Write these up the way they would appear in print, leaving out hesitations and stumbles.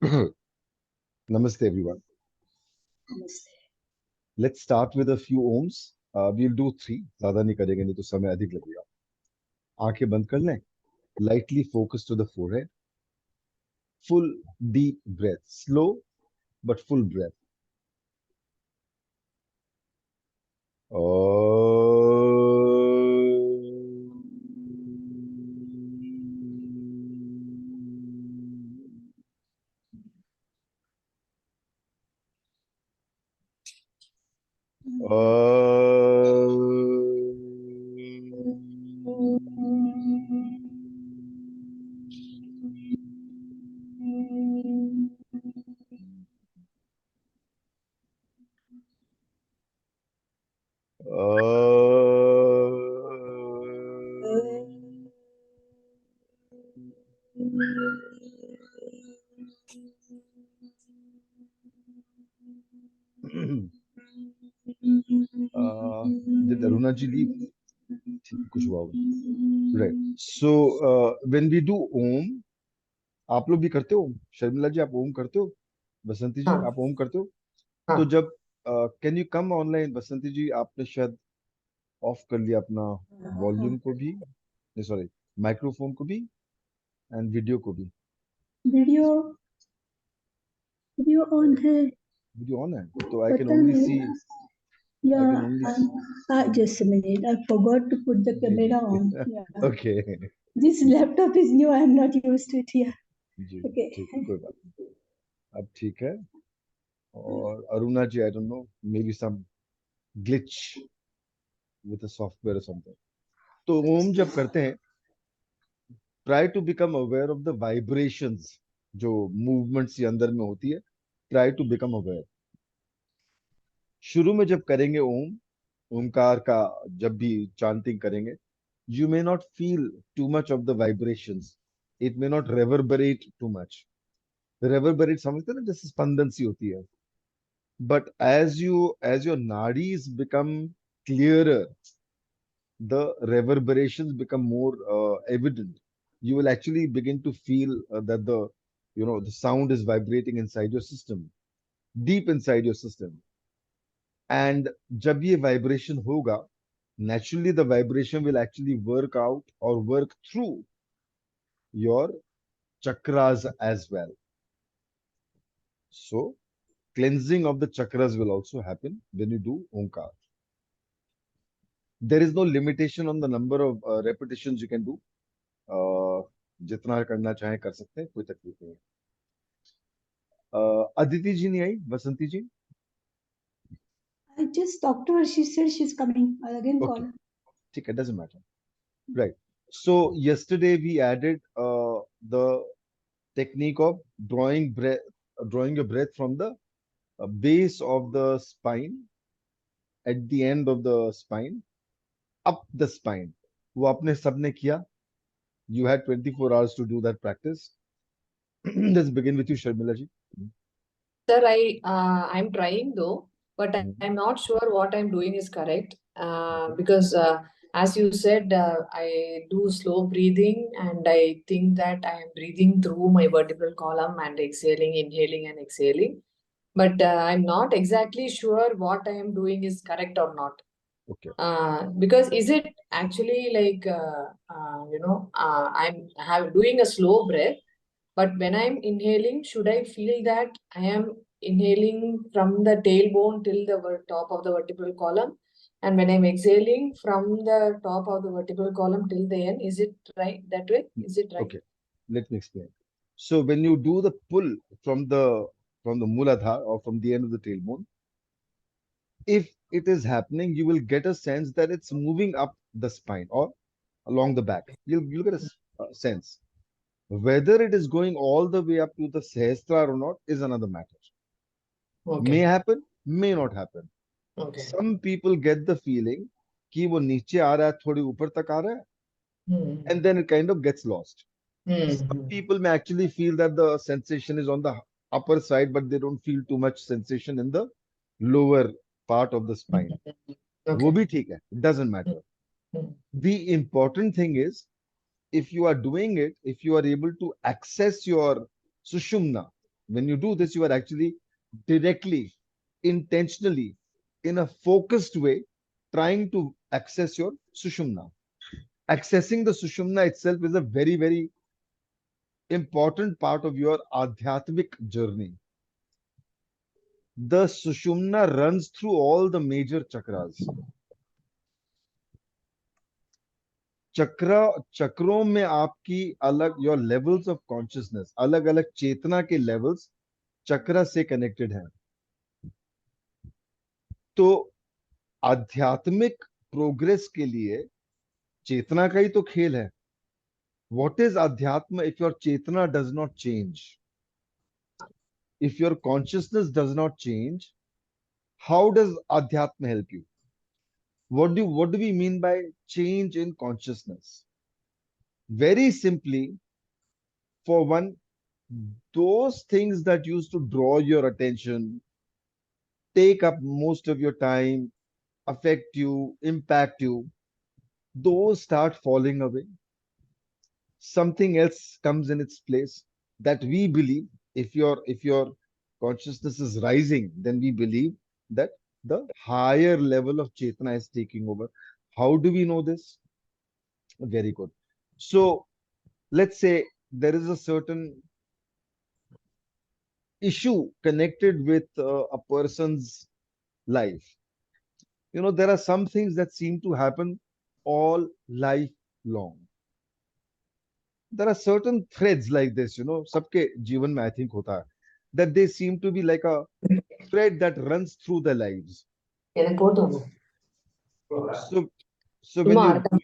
Namaste, everyone. Let's start with a few ohms. We'll do three. ज़्यादा नहीं करेंगे, नहीं तो समय अधिक लगेगा. आंखें बंद कर लें. Lightly focus to the forehead. Full deep breath. Slow but full breath. Did Aruna ji leave? कुछ हुआ होगा. Right. So when we do Om, आप लोग भी करते हो? शर्मिला जी आप ओम करते हो? बसंती जी हाँ आप ओम करते हो? हाँ तो जब कैन यू कम ऑनलाइन? बसंती जी आपने शायद ऑफ कर लिया अपना वॉल्यूम को भी, नहीं सॉरी, माइक्रोफोन को भी एंड वीडियो को भी. वीडियो वीडियो ऑन है. वीडियो ऑन है तो आई कैन पता ओनली सी, नहीं. I can Yeah, only just a minute. I forgot to put the जी camera on. जी. Yeah. Okay This laptop is new. I am not used to it. Yeah. जी Okay. ठीक है, कोई बात नहीं. अब ठीक है. और Aruna ji I don't know, maybe some glitch with a software or something. तो ओम जब करते हैं, try to become aware of the vibrations जो मूवमेंट्स के अंदर में होती है. Try to become aware. शुरू में जब करेंगे ओम, ओमकार का जब भी चांटिंग करेंगे, you may not feel too much of the vibrations. It may not reverberate too much. Reverberate समझते हैं ना, जैसे स्पंदन सी होती है. But as your nadis become clearer, the reverberations become more evident. You will actually begin to feel that the sound is vibrating inside your system, deep inside your system. And जब ये vibration होगा, naturally the vibration will actually work out or work through your chakras as well. So cleansing of the chakras will also happen when you do Omkar. There is no limitation on the number of repetitions you can do. जितना करना चाहे कर सकते हैं, कोई तकलीफ नहीं है. अदिति जी नहीं आई, बसंती जी. I just talked to her. She said she's coming. I'll again call Okay, her. ठीक है, doesn't matter. Right. So yesterday we added the technique of drawing your breath from the base of the spine, at the end of the spine, up the spine. वो आपने सबने किया. You had 24 hours to do that practice. Let's begin with you, Sharmila ji. sir, I'm trying though, but I'm not sure what I'm doing is correct because as you said, I do slow breathing and I think that I am breathing through my vertebral column and exhaling, inhaling and exhaling, but I'm not exactly sure what I am doing is correct or not. Okay. Because is it actually like I'm doing a slow breath, but when I'm inhaling, should I feel that I am inhaling from the tailbone till the top of the vertebral column, and when I'm exhaling from the top of the vertebral column till the end? Is it right that way? Is it right? Okay, let me explain. So when you do the pull from the Muladhara or from the end of the tailbone, if it is happening, you will get a sense that it's moving up the spine or along the back. You'll get a sense. Whether it is going all the way up to the Sahasrara or not is another matter. May Okay. happen, may not happen. Okay. Some people get the feeling कि वो नीचे आ रहा है, थोड़ी ऊपर तक आ रहा है, and then it kind of gets lost. Some people may actually feel that the sensation is on the upper side, but they don't feel too much sensation in the lower part of the spine. वो Okay. भी ठीक है, it doesn't matter. The important thing is, if you are doing it, if you are able to access your sushumna, When you do this, you are actually directly, intentionally, in a focused way, trying to access your Sushumna. Accessing the Sushumna itself is a very, very important part of your Adhyatmic journey. The Sushumna runs through all the major chakras. चक्रों में आपकी अलग your levels of consciousness, अलग अलग चेतना के levels चक्र से connected हैं. तो आध्यात्मिक प्रोग्रेस के लिए चेतना का ही तो खेल है. व्हाट इज अध्यात्म इफ योर चेतना does not change? If your consciousness does not change, how does अध्यात्म help you? What do we mean by change in consciousness? Very simply, for one, those things that used to draw your attention, take up most of your time, affect you, impact you, those start falling away. Something else comes in its place that we believe. If your consciousness is rising, then we believe that the higher level of Chetana is taking over. How do we know this? Very good. So let's say there is a certain issue connected with a person's life. There are some things that seem to happen all life long. There are certain threads like this, सबके जीवन में I think होता है, that they seem to be like a thread that runs through their lives. எனக்கு போட்டோம். So, so when சும்மா you're அரட்டை.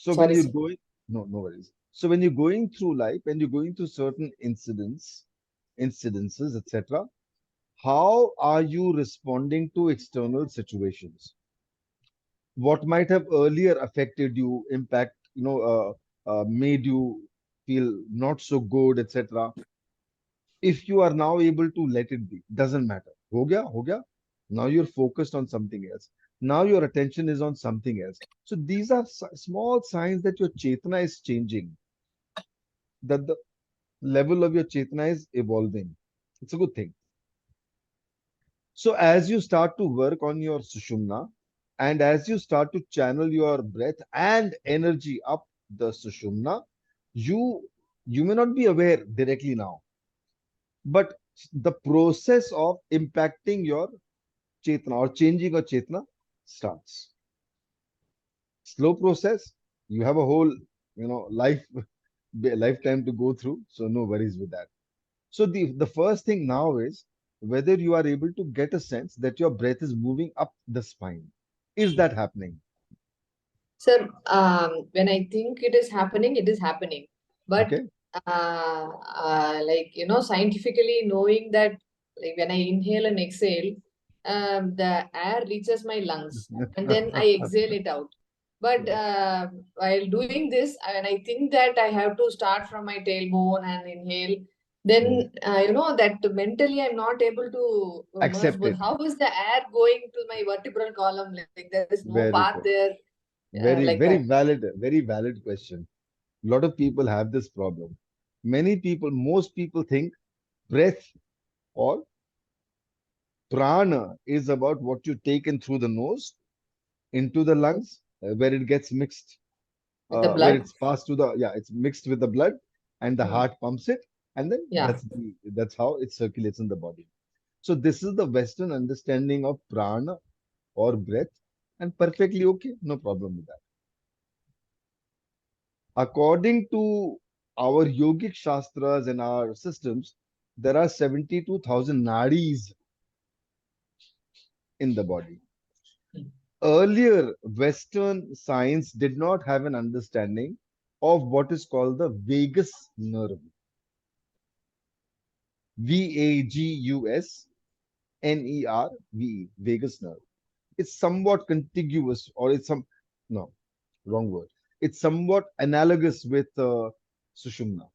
so when Sorry, you're sir. going, no, no worries. So when you're going through life and you're going through certain incidences, etc., how are you responding to external situations? What might have earlier affected you, made you feel not so good, etc. If you are now able to let it be, doesn't matter. Ho gaya, ho gaya. Now you're focused on something else. Now your attention is on something else. So these are small signs that your Chetana is changing, that the level of your Chetana is evolving. It's a good thing. So as you start to work on your Sushumna, and as you start to channel your breath and energy up the Sushumna, you may not be aware directly now, but the process of impacting your Chetana or changing your Chetana starts. Slow process. You have a whole, lifetime to go through, so no worries with that. So the first thing now is whether you are able to get a sense that your breath is moving up the spine. Is that happening? Sir, when I think it is happening, it is happening. But Okay. scientifically knowing that, like when I inhale and exhale, the air reaches my lungs and then I exhale it out. But while doing this, when I think that I have to start from my tailbone and inhale, then that mentally I'm not able to merge Accept both. it. How is the air going to my vertebral column? Like there is no Very path good. there, Very, like very that. very valid question. A lot of people have this problem. Most people think breath or prana is about what you take in through the nose into the lungs, where it gets mixed, With the where blood. it's passed to it's mixed with the blood, and the heart pumps it, and then Yeah. that's how it circulates in the body. So this is the Western understanding of prana or breath, and perfectly okay, no problem with that. According to our yogic shastras and our systems, there are 72,000 nadis in the body. Earlier, Western science did not have an understanding of what is called the vagus nerve. VAGUSNERVE, vagus nerve. It's somewhat contiguous, or no, wrong word. It's somewhat analogous with Sushumna.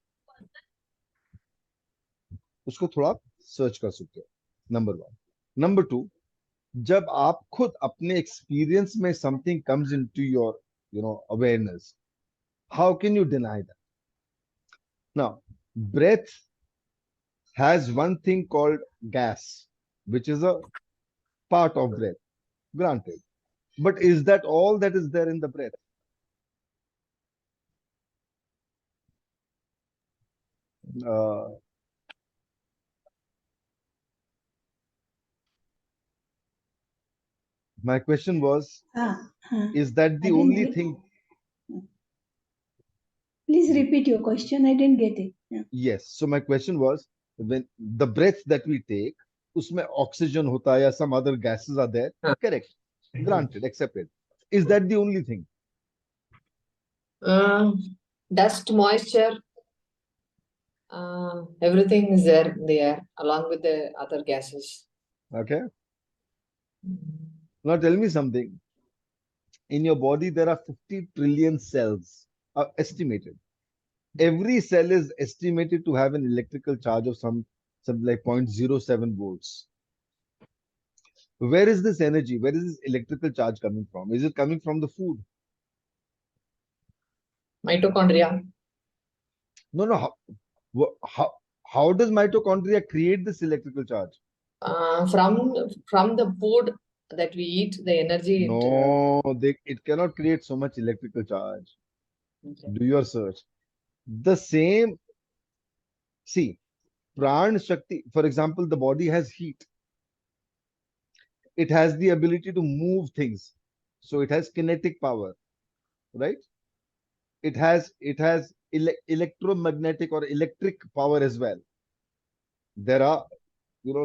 उसको थोड़ा search कर सकते हो. Number 1. Number 2, जब आप खुद अपने experience में something comes into your awareness, how can you deny that? Now, breath has one thing called gas, which is a part of breath, granted. But is that all that is there in the breath? Uh, my question was, is that I the didn't only get. thing? Please repeat your question. I didn't get it. Yeah. Yes. So my question was, when the breath that we take, usme oxygen hota hai, ya some other gases are there. Correct. Granted, accepted. Is that the only thing? Uh, Dust, moisture, everything is there in the air along with the other gases. Okay. Now tell me something. In your body, there are 50 trillion cells, estimated. Every cell is estimated to have an electrical charge of some like 0.07 volts. Where is this energy? Where is this electrical charge coming from? Is it coming from the food? Mitochondria. No, no. How does mitochondria create this electrical charge? From the food that we eat, the energy No, it cannot create so much electrical charge. Do your search. The same, see, Pran Shakti, for example, the body has heat. It has the ability to move things. So it has kinetic power, right? It has electromagnetic or electric power as well. There are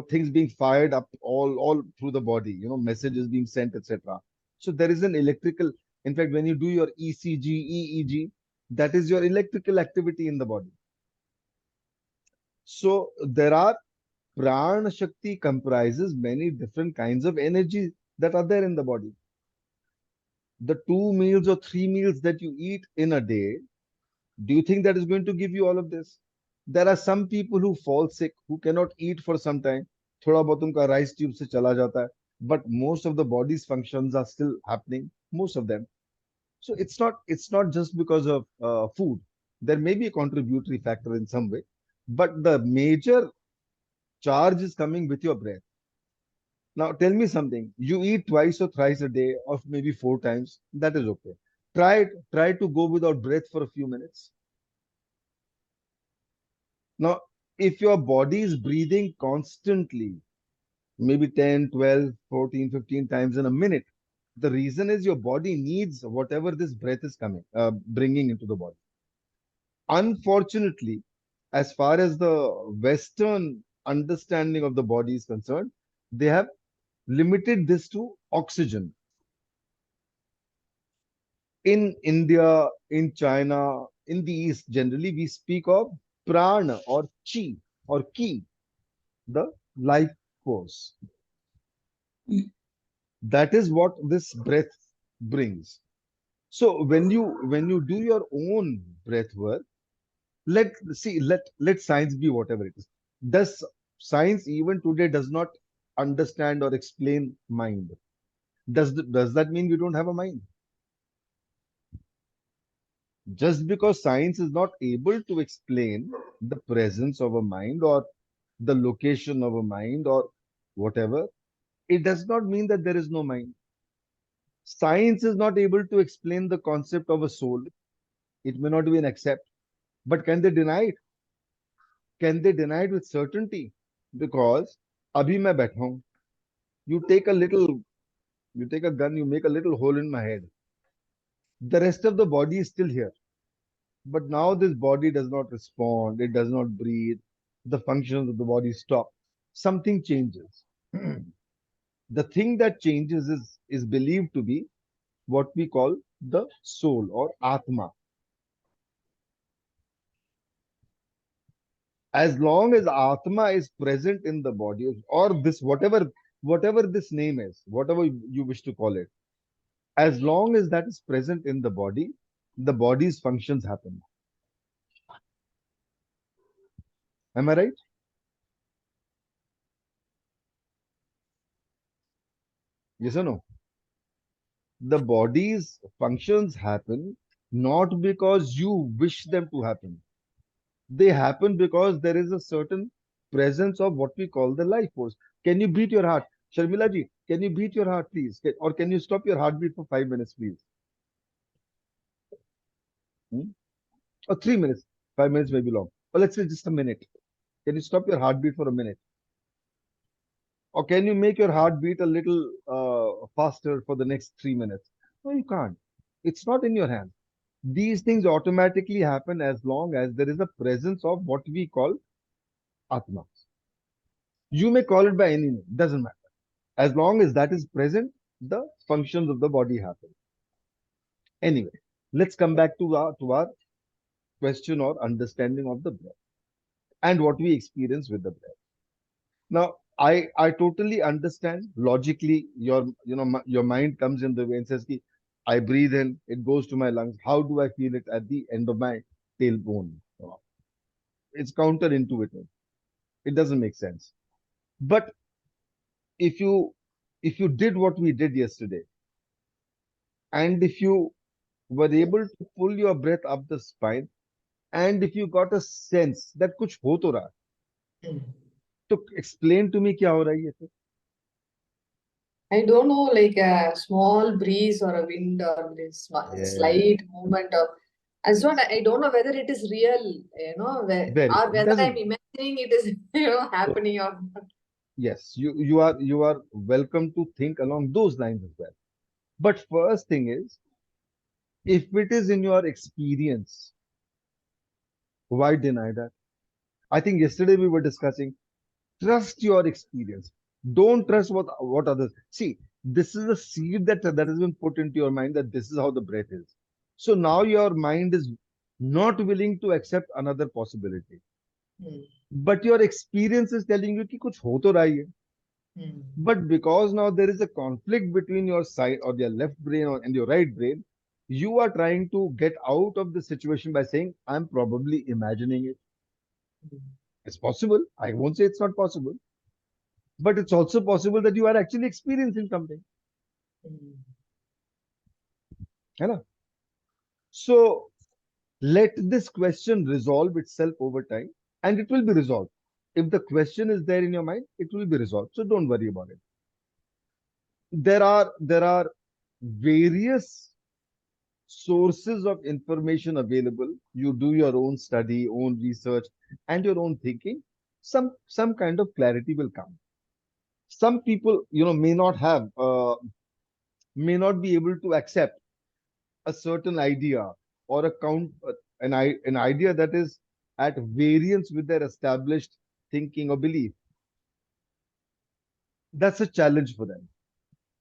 things being fired up all through the body, messages being sent, etc. So there is an electrical, in fact, when you do your ECG, EEG, that is your electrical activity in the body. So there are Prana Shakti comprises many different kinds of energy that are there in the body. The 2 meals or 3 meals that you eat in a day, do you think that is going to give you all of this? There are some people who fall sick, who cannot eat for some time. थोड़ा बहुत उनका rice tube से चला जाता है. But most of the body's functions are still happening, most of them. So it's not just because of food. There may be a contributory factor in some way, but the major charge is coming with your breath. Now tell me something. You eat twice or thrice a day, or maybe 4 times. That is okay. Try to go without breath for a few minutes. Now, if your body is breathing constantly, maybe 10, 12, 14, 15 times in a minute, the reason is your body needs whatever this breath is bringing into the body. Unfortunately, as far as the Western understanding of the body is concerned, they have limited this to oxygen. In India, in China, in the East, generally we speak of prana or chi or ki, the life force. That is what this breath brings. So when you do your own breath work, let science be whatever it is. Does science even today does not understand or explain mind? Does that mean we don't have a mind? Just because science is not able to explain the presence of a mind or the location of a mind or whatever, it does not mean that there is no mind. Science is not able to explain the concept of a soul. It may not be an accept, but can they deny it? Can they deny it with certainty? Because abhi मैं बैठा हूं, you take a little, you take a gun, you make a little hole in my head. The rest of the body is still here. But now this body does not respond, it does not breathe, the functions of the body stop. Something changes. The thing that changes is believed to be what we call the soul or Atma. As long as Atma is present in the body, or this whatever this name is, whatever you wish to call it, as long as that is present in the body's functions happen. Am I right? Yes or no? The body's functions happen not because you wish them to happen. They happen because there is a certain presence of what we call the life force. Can you beat your heart? Sharmila ji, can you beat your heart, please? Or can you stop your heartbeat for 5 minutes, please? Hmm? Or 3 minutes? 5 minutes may be long. Or let's say just a minute. Can you stop your heartbeat for a minute? Or can you make your heart beat a little faster for the next 3 minutes? No, you can't. It's not in your hands. These things automatically happen as long as there is a presence of what we call Atma. You may call it by any name, doesn't matter. As long as that is present, the functions of the body happen. Anyway, let's come back to our question or understanding of the breath and what we experience with the breath. Now, I totally understand logically your mind comes in the way and says, Ki, I breathe in, it goes to my lungs. How do I feel it at the end of my tailbone? It's counterintuitive. It doesn't make sense. But if you if you did what we did yesterday, and if you were able to pull your breath up the spine, and if you got a sense that कुछ हो तो रहा है, तो explain to me क्या हो रहा है ये फिर? I don't know, like a small breeze or a wind or this Yeah, slight movement of. As what I don't know whether it is real, very. or It whether I'm doesn't. imagining it is, So, happening or not. yes, you are welcome to think along those lines as well. But first thing is, if it is in your experience, why deny that? I think yesterday we were discussing trust your experience. Don't trust what others see. This is a seed that has been put into your mind that this is how the breath is. So now your mind is not willing to accept another possibility. Hmm. But your experience is telling you कि कुछ हो तो रहा ही है. But because now there is a conflict between your side or your left brain and your right brain, you are trying to get out of the situation by saying, I'm probably imagining it. It's possible. I won't say it's not possible. But it's also possible that you are actually experiencing something. है ना? So let this question resolve itself over time and it will be resolved. If the question is there in your mind, it will be resolved. So don't worry about it. There are various sources of information available. You do your own study, own research, and your own thinking. Some kind of clarity will come. Some people, may not be able to accept a certain idea or an idea that is at variance with their established thinking or belief. That's a challenge for them.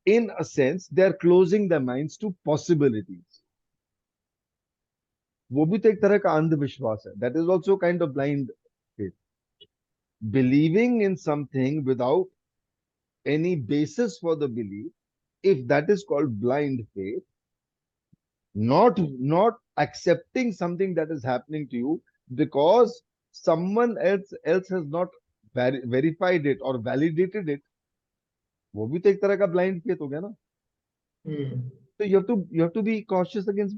In a sense, they are closing their minds to possibilities. वो भी तो एक तरह का अंधविश्वास है. That is also kind of blind faith. Believing in something without any basis for the belief, if that is called blind faith, not accepting something that is happening to you because someone else has not verified it or validated it, वो भी तो एक तरह का blind faith हो गया ना. So you have to be cautious against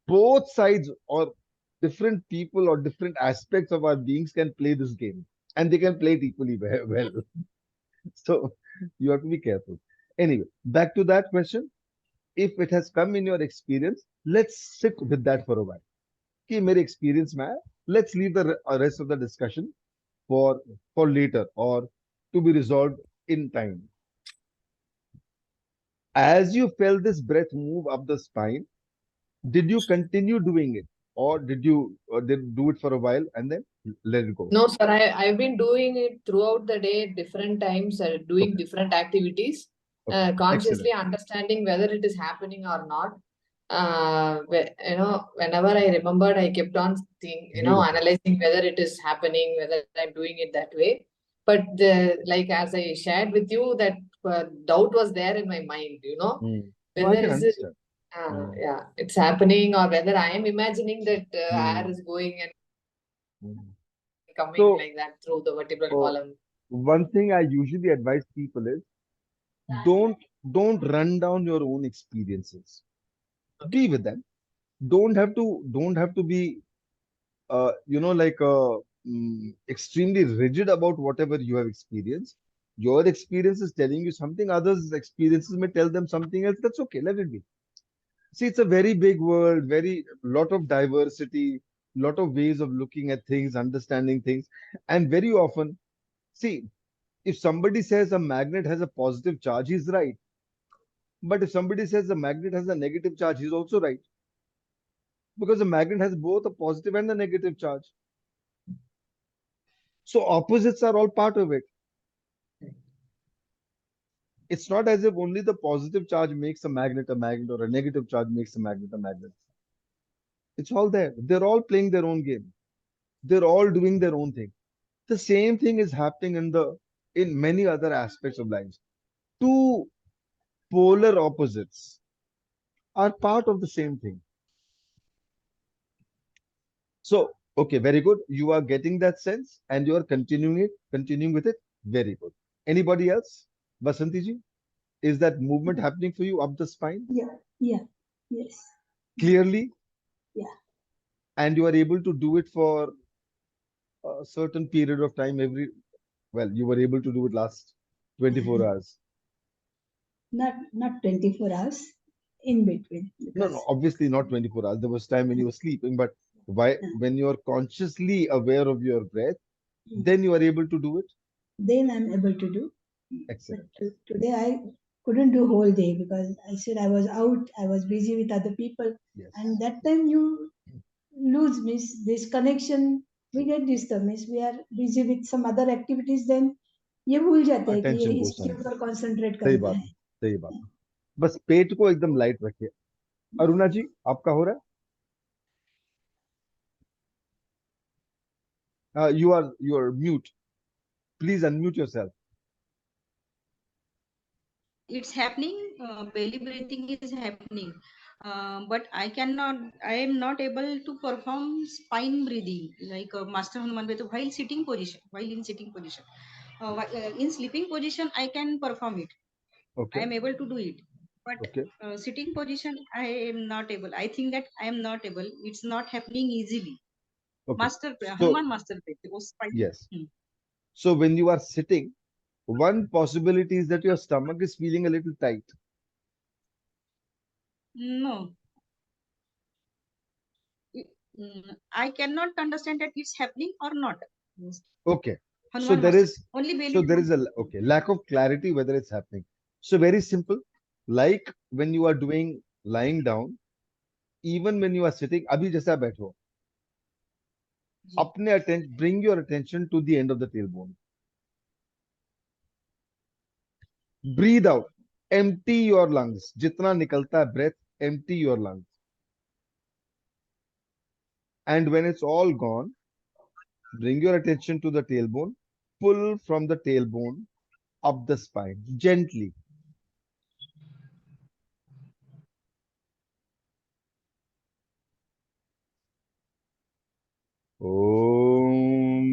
both sides, or different people or different aspects of our beings can play this game, and they can play it equally well. So you have to be careful. Anyway, back to that question. If it has come in your experience, let's sit with that for a while. कि मेरे experience में आया, let's leave the rest of the discussion for later or to be resolved in time. As you felt this breath move up the spine, did you continue doing it, or did do it for a while and then let it go? No, sir, I've been doing it throughout the day, different times, doing Okay. different activities, Okay. consciously Excellent. understanding whether it is happening or not. Whenever I remembered, I kept on Beautiful. analyzing whether it is happening, whether I'm doing it that way. But like as I shared with you, that doubt was there in my mind, No, I whether can is it, understand. yeah, it's happening, or whether I am imagining that air Mm. is going and Mm. coming So, like that through the vertebral uh, column. one thing I usually advise people is don't don't run down your own experiences. Okay. Be with them. Don't have to be like extremely rigid about whatever you have experienced. Your experience is telling you something, others' experiences may tell them something else. That's okay, let it be. See, it's a very big world, very lot of diversity, lot of ways of looking at things, understanding things, and very often, see, if somebody says a magnet has a positive charge, he's right. But if somebody says a magnet has a negative charge, he's also right. Because a magnet has both a positive and a negative charge. So opposites are all part of it. It's not as if only the positive charge makes a magnet or a negative charge makes a magnet a magnet. It's all there. They're all playing their own game. They're all doing their own thing. The same thing is happening in many other aspects of life. Two polar opposites are part of the same thing. So, okay, very good. You are getting that sense and you are continuing with it. Very good. Anybody else? Vasanti ji, is that movement happening for you up the spine Yeah, yeah, yes, clearly? yeah. And you are able to do it for a certain period of time well, you were able to do it last 24 hours. Not 24 hours in between No, because no, obviously not 24 hours. There was time when you were sleeping, but when you are consciously aware of your breath, then you are able to do it. then I'm able to do. But Excellent. today I couldn't do whole day because I said I was out, I was busy with other people, Yes. and that time you lose miss this connection. We get disturbed miss we are busy with some other activities. Then ये भूल जाते हैं कि ये Attention goes इसके somewhere. ऊपर concentrate सही करना बात है. है, सही बात है. बस पेट को एकदम लाइट रखिए. अरुणा जी, आपका हो रहा है? You are mute. Please unmute yourself. It's happening. Belly breathing is happening, but I am not able to perform spine breathing like master hanuman breath while in sitting position. In sleeping position I can perform it. I Okay. am able to do it, but Okay. sitting position I am not able. I think that I am not able. It's not happening easily. Okay. So Hanuman master breath was spine. yes. So when you are sitting, one possibility is that your stomach is feeling a little tight. No. I cannot understand that it's happening or not. Okay. So Hanuman there master is only belly. so there is a okay lack of clarity whether it's happening. So very simple. Like when you are doing lying down, even when you are sitting, अभी जैसा बैठो, अपने attention, bring your attention to the end of the tailbone. Breathe out. Empty your lungs. जितना निकलता है breath, empty your lungs. And when it's all gone, bring your attention to the tailbone. Pull from the tailbone up the spine gently. Om.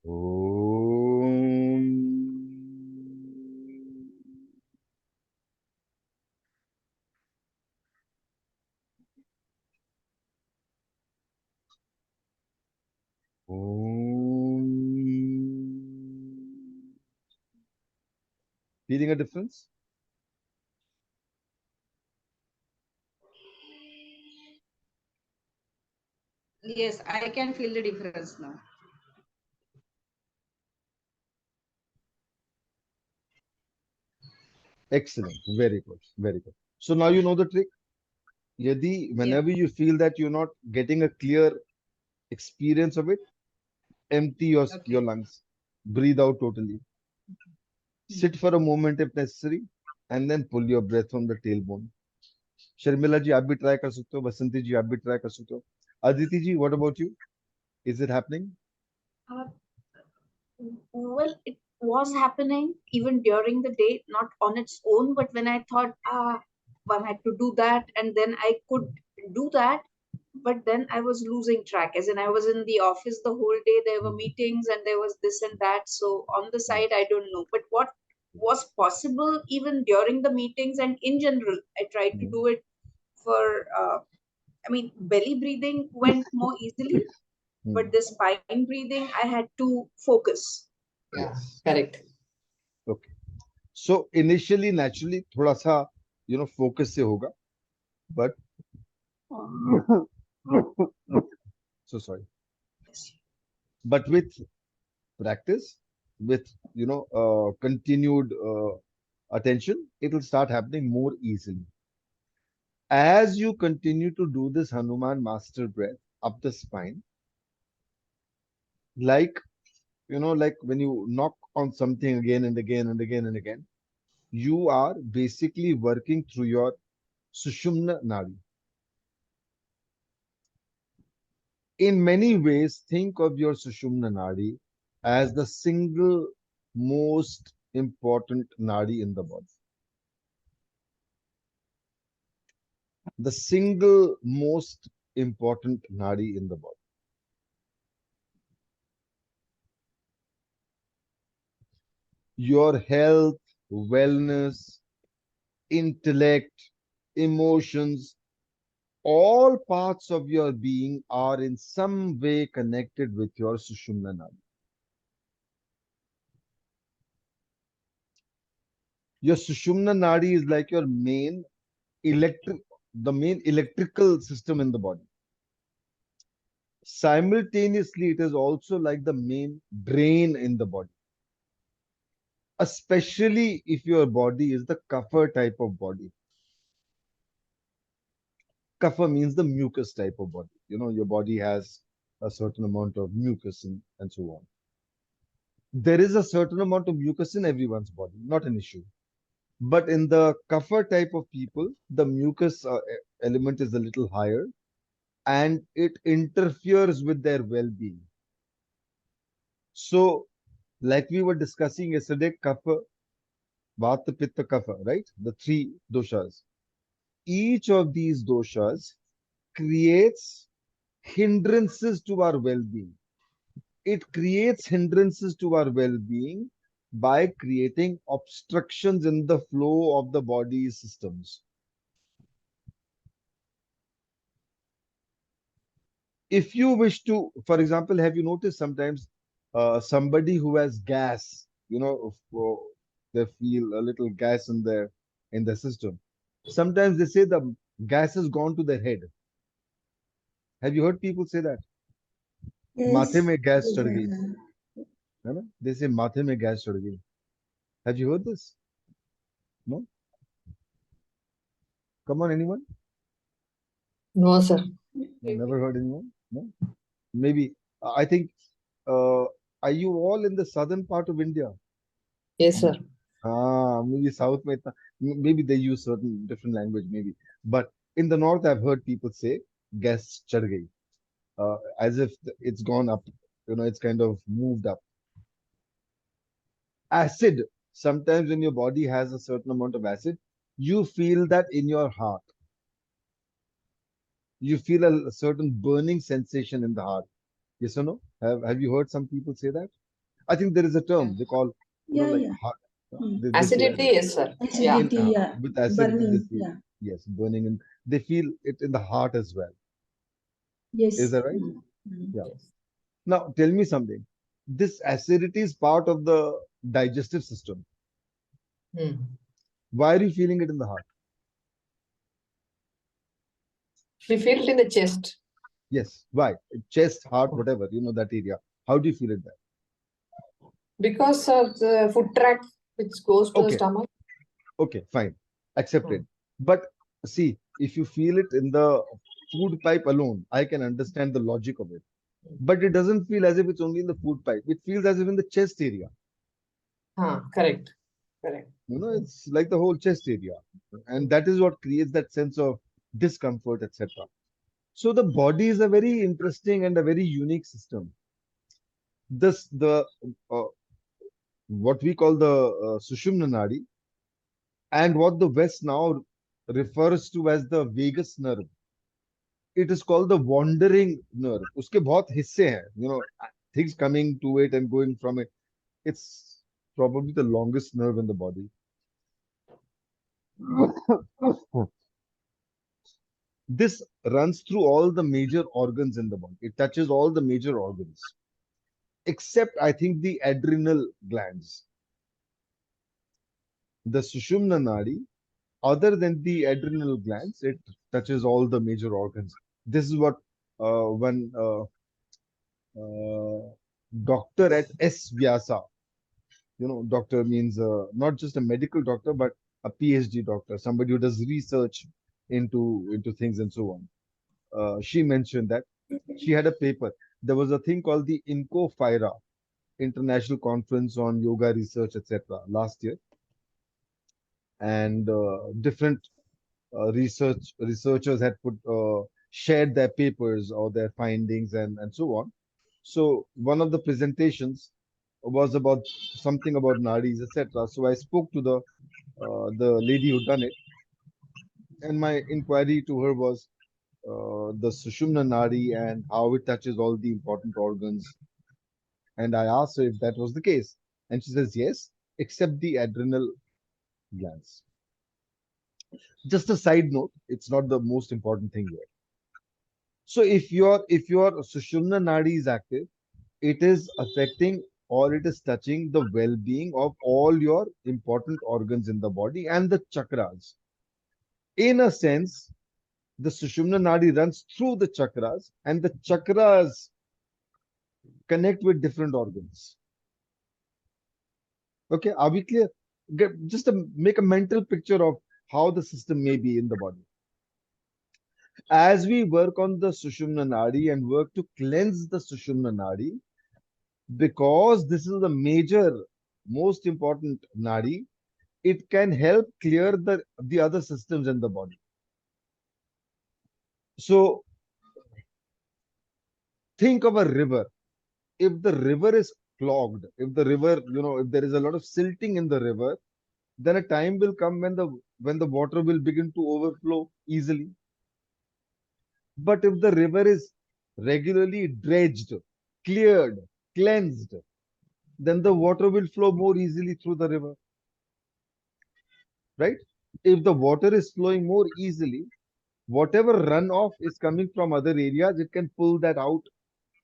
Om. Om. Feeling a difference? Yes, I can feel the difference now. Excellent. Very good. Very good. So now you know the trick. Yadi, whenever you feel that you're not getting a clear experience of it, empty your Okay. lungs. Breathe out totally. Sit for a moment if necessary, and then pull your breath from the tailbone. Sharmila जी आप भी try कर सकते हो बसंती जी आप भी try कर सकते हो Aditi ji what about you is it happening Uh, well, it was happening even during the day, not on its own, but when I thought, I had to do that, and then I could do that, but then I was losing track. As in, I was in the office the whole day, there were meetings, and there was this and that. So on the side, I don't know. But was possible even during the meetings, and in general, I tried to do it for, I mean, belly breathing went more easily, but this spine breathing, I had to focus. Yeah, Yes. correct. Okay. So initially, naturally, थोड़ा सा, focus से होगा, but so sorry. But with practice, with continued attention, it will start happening more easily. As you continue to do this Hanuman master breath up the spine, like like when you knock on something again and again and again and again, you are basically working through your Sushumna Nadi. In many ways, think of your Sushumna Nadi as the single most important Nadi in the body. The single most important Nadi in the body. Your health, wellness, intellect, emotions, all parts of your being are in some way connected with your Sushumna Nadi. Your Sushumna Nadi is like your the main electrical system in the body. Simultaneously, it is also like the main brain in the body. Especially if your body is the kapha type of body. Kapha means the mucus type of body. Your body has a certain amount of mucus and so on. There is a certain amount of mucus in everyone's body, not an issue. But in the kapha type of people, the mucus element is a little higher and it interferes with their well-being. So, like we were discussing yesterday, kapha, vata, pitta, kapha, right? The three doshas. Each of these doshas creates hindrances to our well-being. It creates hindrances to our well-being by creating obstructions in the flow of the body's systems. If you wish to, for example, have you noticed sometimes somebody who has gas, they feel a little gas in their system. Sometimes they say the gas has gone to their head. Have you heard people say that? माथे Yes. में gas चढ़ गई, है ना? They say माथे में gas चढ़ गई. Have you heard this? No? Come on, anyone? No, sir. No, never heard anyone? No? Maybe. I think, uh, are you all in the southern part of India? Yes, sir. Maybe south में इतना, maybe they use certain different language, maybe. But in the north, I've heard people say gas चढ़ गई, as if it's gone up. It's kind of moved up. Acid. Sometimes when your body has a certain amount of acid, you feel that in your heart. You feel a certain burning sensation in the heart. Yes or no? Have you heard some people say that? I think there is a term they call, Yeah, like yeah. heart. Hmm. They say Acidity, yes, sir. Yeah. Acidity, yeah. with acidity they Burning, feel, yeah. yes, burning, and they feel it in the heart as well. Is Yes. that right? Hmm. Hmm. Yeah. Now tell me something. This acidity is part of the digestive system. Hmm. Why are you feeling it in the heart? We feel it in the chest Yes. Why? Chest, heart, whatever, that area. How do you feel it there? because of the food tract which goes to the Okay. stomach. Okay, fine. Accepted. But see, if you feel it in the food pipe alone, I can understand the logic of it. But it doesn't feel as if it's only in the food pipe. It feels as if in the chest area. Correct. Correct. It's like the whole chest area. And that is what creates that sense of discomfort, etc. So the body is a very interesting and a very unique system. The uh, what we call the Sushumna Nadi, and what the West now refers to as the vagus nerve. It is called the wandering nerve. उसके बहुत हिस्से हैं, things coming to it and going from it. It's probably the longest nerve in the body. This runs through all the major organs in the body. It touches all the major organs, except I think the adrenal glands. The Sushumna Nadi, other than the adrenal glands, it touches all the major organs. This is what one uh, doctor at S. Vyasa, doctor means not just a medical doctor, but a PhD doctor, somebody who does research into things and so on. She mentioned that she had a paper. There was a thing called the INCO-FIRA, International Conference on Yoga Research, etc., last year, and different researchers had shared their papers or their findings and so on. So one of the presentations was about something about nadis, etc. So I spoke to the lady who done it, and my inquiry to her was the Sushumna Nadi and how it touches all the important organs. And I asked her if that was the case, and she says yes, except the adrenal glands. Just a side note, it's not the most important thing here. So if your Sushumna Nadi is active, it is affecting or it is touching the well-being of all your important organs in the body and the chakras. In a sense, the Sushumna Nadi runs through the chakras, and the chakras connect with different organs. Okay, are we clear? Just to make a mental picture of how the system may be in the body. As we work on the Sushumna Nadi and work to cleanse the Sushumna Nadi, because this is the major, most important Nadi, it can help clear the other systems in the body. So think of a river. If the river is clogged, if the river, if there is a lot of silting in the river, then a time will come when the water will begin to overflow easily. But if the river is regularly dredged, cleared, cleansed, then the water will flow more easily through the river. Right? If the water is flowing more easily, whatever runoff is coming from other areas, it can pull that out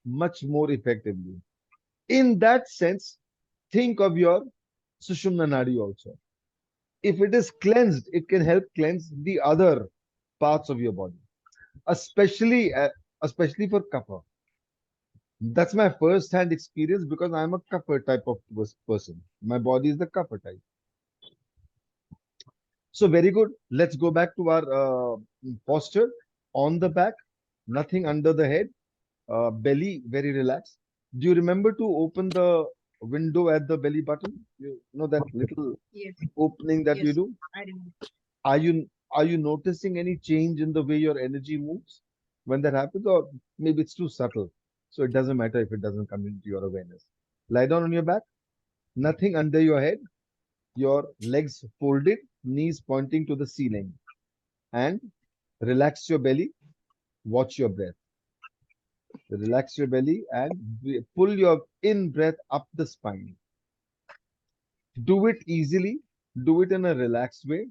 much more effectively. In that sense, think of your Sushumna Nadi also. If it is cleansed, it can help cleanse the other parts of your body, especially especially for kapha. That's my first-hand experience because I'm a kapha type of person. My body is the kapha type. So very good. Let's go back to our posture. On the back, nothing under the head, belly very relaxed. Do you remember to open the window at the belly button? You know that little Yes, opening that we yes, do? I remember. Are you noticing any change in the way your energy moves when that happens, or maybe it's too subtle, so it doesn't matter if it doesn't come into your awareness? Lie down on your back, nothing under your head, your legs folded, knees pointing to the ceiling, and relax your belly. Watch your breath. Relax your belly and pull your in breath up the spine. Do it easily. Do it in a relaxed way.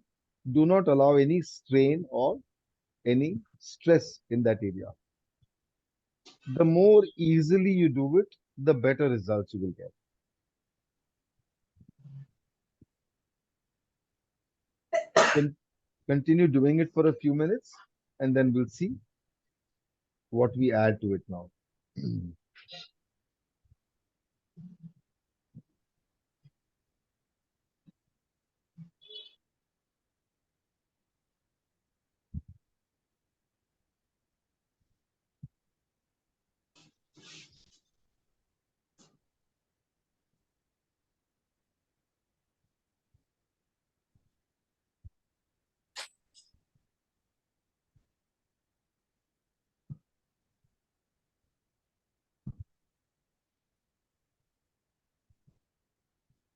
Do not allow any strain or any stress in that area. The more easily you do it, the better results you will get. Continue doing it for a few minutes, and then we'll see what we add to it now.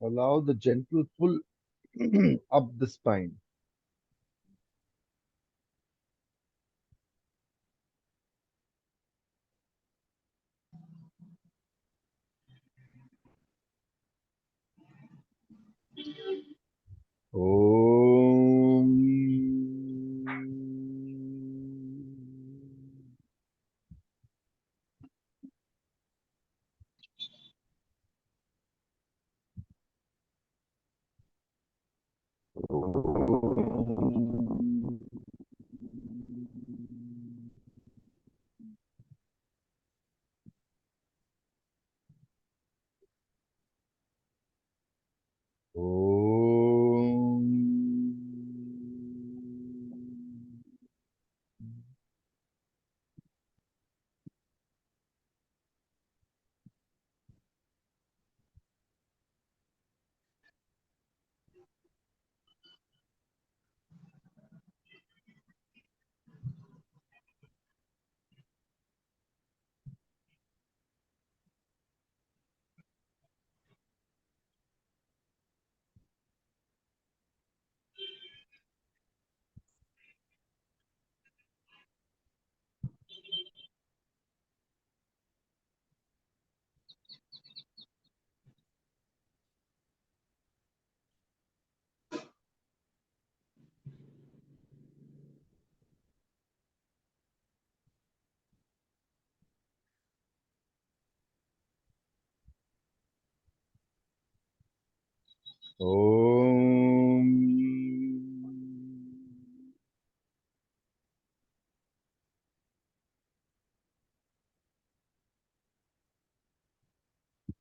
Allow the gentle pull up the spine. Om.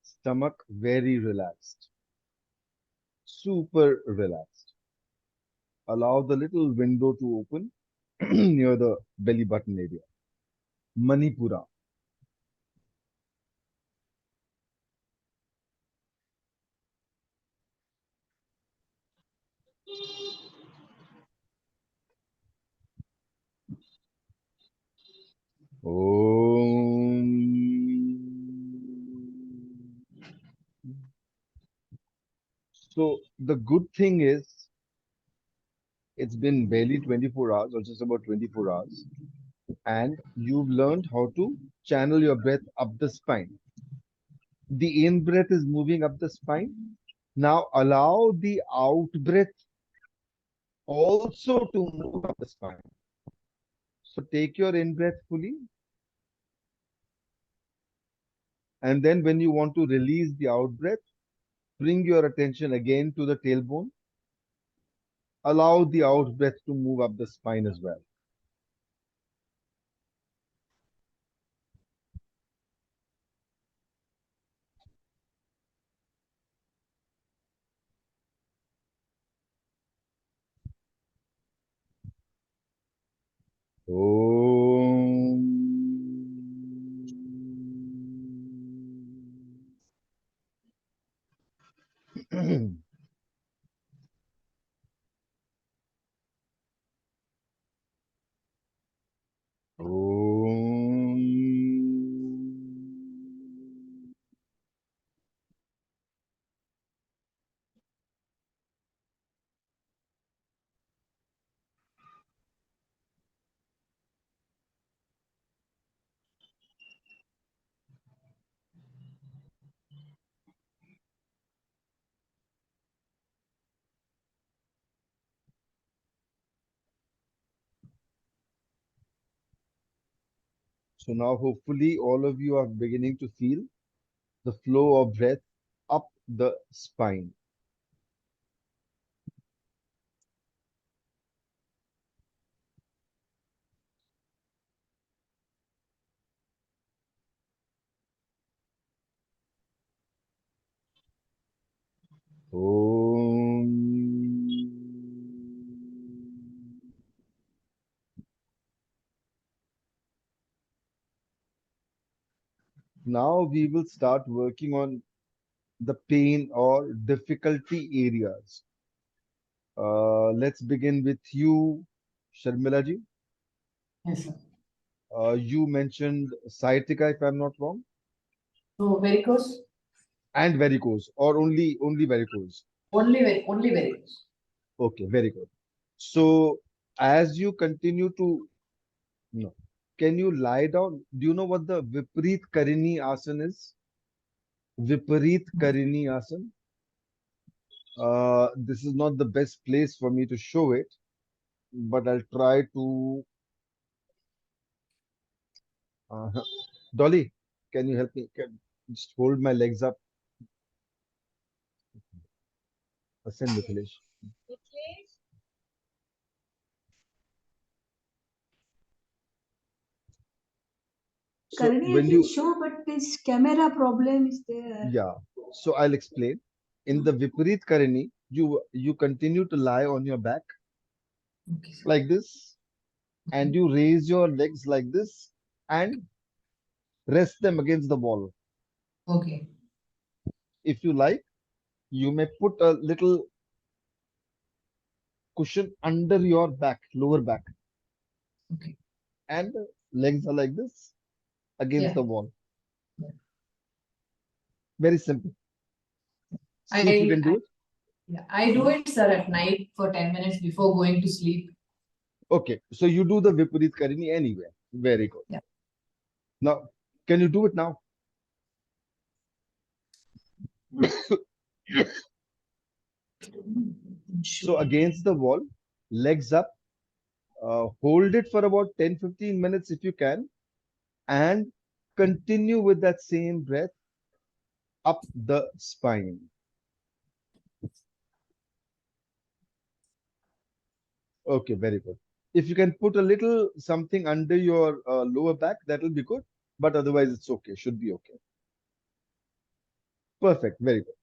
Stomach very relaxed, super relaxed. Allow the little window to open near the belly button area. Manipura. Om. So the good thing is it's been barely 24 hours or just about 24 hours, and you've learned how to channel your breath up the spine. The in breath is moving up the spine. Now allow the out breath also to move up the spine. So take your in breath fully, and then when you want to release the out breath, bring your attention again to the tailbone. Allow the out breath to move up the spine as well. Om. Om. So now hopefully all of you are beginning to feel the flow of breath up the spine. Om. Now we will start working on the pain or difficulty areas. Let's begin with you, Sharmila ji. Yes, sir. You mentioned sciatica, if I'm not wrong, So varicose, and varicose, or only varicose. only varicose. Okay, very good. So as you continue to no, can you lie down? Do you know what the Viparit Karini Asana is? Viparit Karini Asana. This is not the best place for me to show it, but I'll try to. Uh, Dolly, can you help me? Can just hold my legs up. Ascend, Mithilesh. So Currently when it you, will show, but this camera problem is there. yeah, so I'll explain. In the Viparit Karani, you continue to lie on your back Okay, sir. like this, and you raise your legs like this and rest them against the wall. Okay. If you like, you may put a little cushion under your back, lower back, Okay. and legs are like this against Yeah. the wall. Yeah. Very simple. See if you I, can do I it. yeah, I do it, sir, at night for 10 minutes before going to sleep. Okay, so you do the Viparit Karani anywhere. Very good. Yeah. Now, can you do it now? So Sure. against the wall, legs up, hold it for about 10-15 minutes if you can, and continue with that same breath up the spine. Okay, very good. If you can put a little something under your lower back, that will be good. But otherwise, it's okay. Should be okay. Perfect. Very good.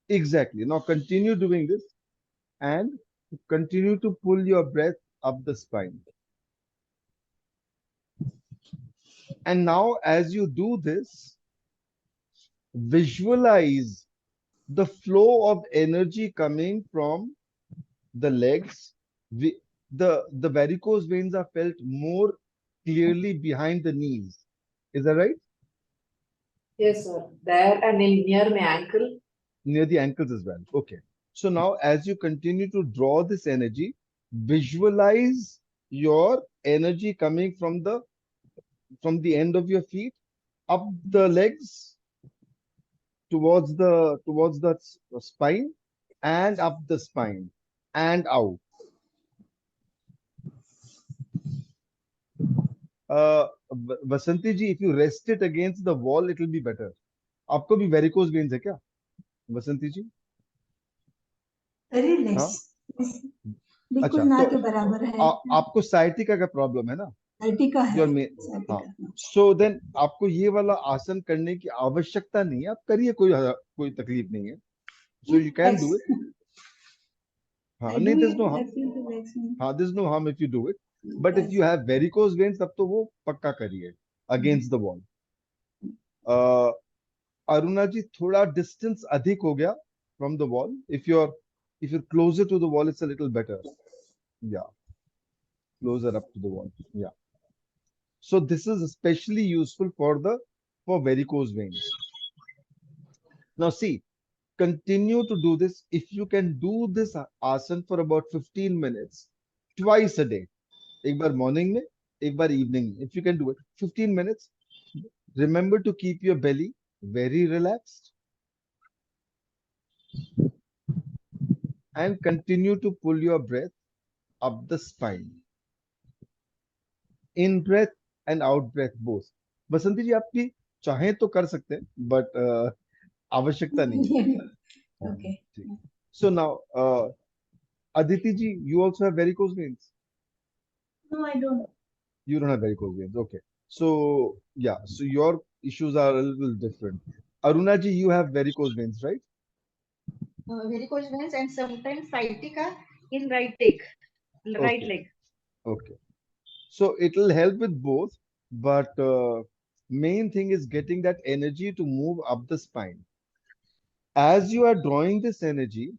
Exactly. Now continue doing this and continue to pull your breath up the spine. And now, as you do this, visualize the flow of energy coming from the legs. The, the varicose veins are felt more clearly behind the knees. Is that right? Yes, sir. There and near my ankle. Near the ankles as well. Okay. So now, as you continue to draw this energy, visualize your energy coming from the end of your feet up the legs towards the spine and up the spine and out. Vasanti ji, if you rest it against the wall, it will be better. आपको भी varicose veins है क्या वसंती जी? Very हाँ, less. बिल्कुल अच्छा, ना तो के बराबर है. आपको साइटिका का प्रॉब्लम है ना? साइटिका है. योर मेन, हाँ. साइटिका. सो देन आपको ये वाला आसन करने की आवश्यकता नहीं है. आप करिए, कोई तकलीफ नहीं है. So you can do it. हाँ, I नहीं, do this it. No I harm. feel relaxing. हाँ, this no harm if you do it. But if you have varicose veins, तब तो वो पक्का करिए against the wall. Aruna ji, थोड़ा डिस्टेंस अधिक हो गया from the wall. if you're closer to the wall, it's a little better. Yeah, closer up to the wall. Yeah. So this is especially useful for varicose veins. Now see, continue to do this. If you can do this asan for about 15 minutes twice a day, एक बार morning में, एक बार evening में. If you can do it 15 minutes, remember to keep your belly very relaxed and continue to pull your breath up the spine. In breath and out breath both. बसंती जी, आप भी चाहें तो कर सकते हैं, बट आवश्यकता नहीं है. Okay. So now, Aditi ji, you also have varicose veins? No, I don't. You don't have varicose veins. Okay. So yeah, so your issues are a little different. Aruna ji, you have varicose veins, right? Varicose veins and sometimes sciatica in right leg, right Okay. leg. Okay. So it will help with both, but main thing is getting that energy to move up the spine. As you are drawing this energy,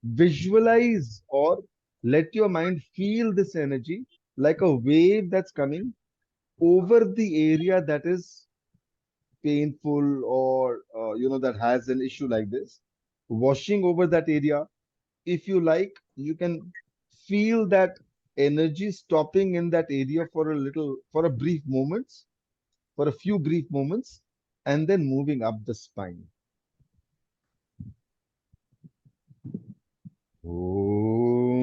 visualize or let your mind feel this energy like a wave that's coming over the area that is painful, or that has an issue like this, washing over that area. If you like, you can feel that energy stopping in that area for a brief moments, for a few brief moments, and then moving up the spine. Om.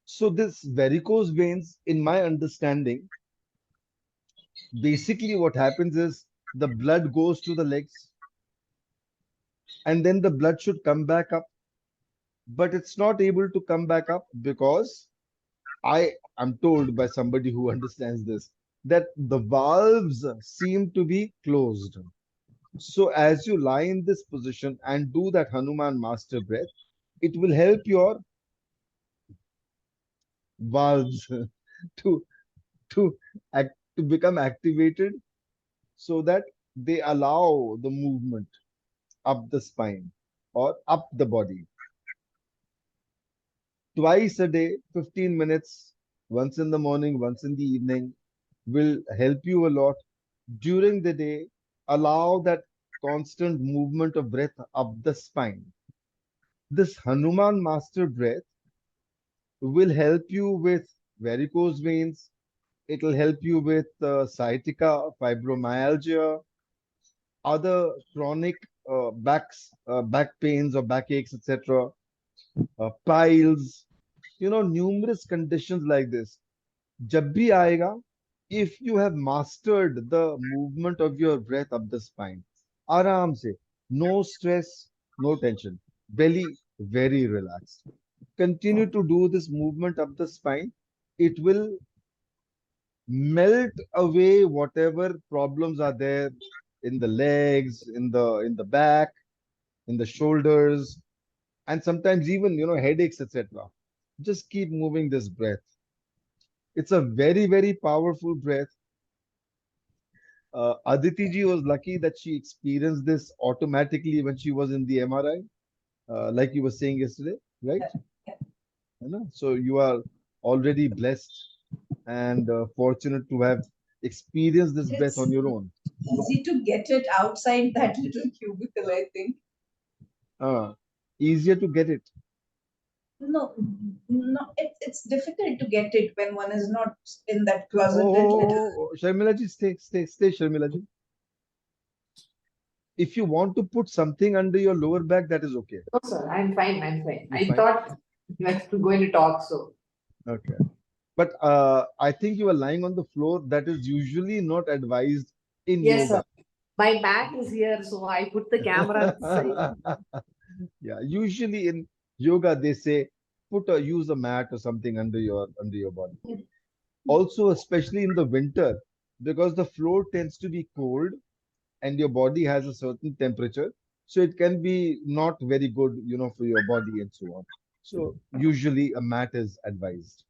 So this varicose veins, in my understanding, basically what happens is the blood goes to the legs, and then the blood should come back up, but it's not able to come back up because I am told by somebody who understands this that the valves seem to be closed. So as you lie in this position and do that Hanuman master breath, it will help your valves to to to become activated so that they allow the movement up the spine or up the body. Twice a day, 15 minutes, once in the morning, once in the evening, will help you a lot. During the day, allow that constant movement of breath up the spine. This Hanuman master breath will help you with varicose veins. It will help you with sciatica, fibromyalgia, other chronic back pains or backaches, etc., piles, numerous conditions like this. जब भी आएगा, if you have mastered the movement of your breath up the spine, आराम से, no stress, no tension, belly very relaxed. Continue to do this movement up the spine. It will melt away whatever problems are there in the legs, in the back, in the shoulders, and sometimes even headaches, etc. Just keep moving this breath. It's a very, very powerful breath. Aditi ji was lucky that she experienced this automatically when she was in the MRI, like you were saying yesterday, right? You know? So you are already blessed and fortunate to have experienced this breath on It's your own. easy to get it outside that little cubicle, I think. Easier to get it. No, no, it's difficult to get it when one is not in that closeted little. Sharmila ji, stay, Sharmila ji. If you want to put something under your lower back, that is okay. No, sir, I'm fine. I'm fine. You're I fine? thought you were going to talk, so. Okay. But I think you are lying on the floor. That is usually not advised in Yes, yoga. sir. My back is here, so I put the camera this side. Yeah, usually in yoga they say use a mat or something under your body. Also, especially in the winter, because the floor tends to be cold and your body has a certain temperature, so it can be not very good, for your body and so on. So usually a mat is advised.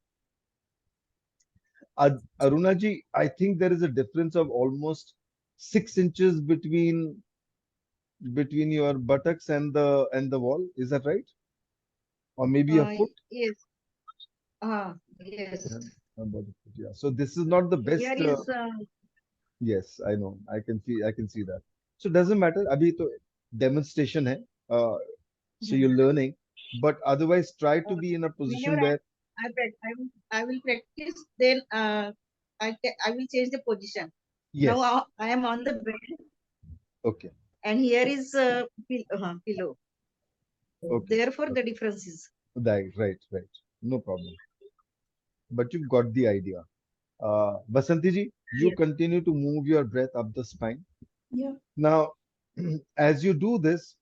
Aruna ji, I think there is a difference of almost 6 inches between your buttocks and the wall. Is that right? Or maybe a foot? Yes. Yes. Yeah, about a foot, yeah. So this is not the Here best. is Yes, I know. I can see that. So it doesn't matter. Abhi to demonstration hai. So you're learning, but otherwise try to be in a position whenever where I will practice, then I will change the position. Now yes. I am on the bed, Okay. and here is pillow. Okay. Therefore, Okay. the difference is. Right. No problem. But you've got the idea. Basanti ji, you Yes. continue to move your breath up the spine. Yeah. Now, as you do this,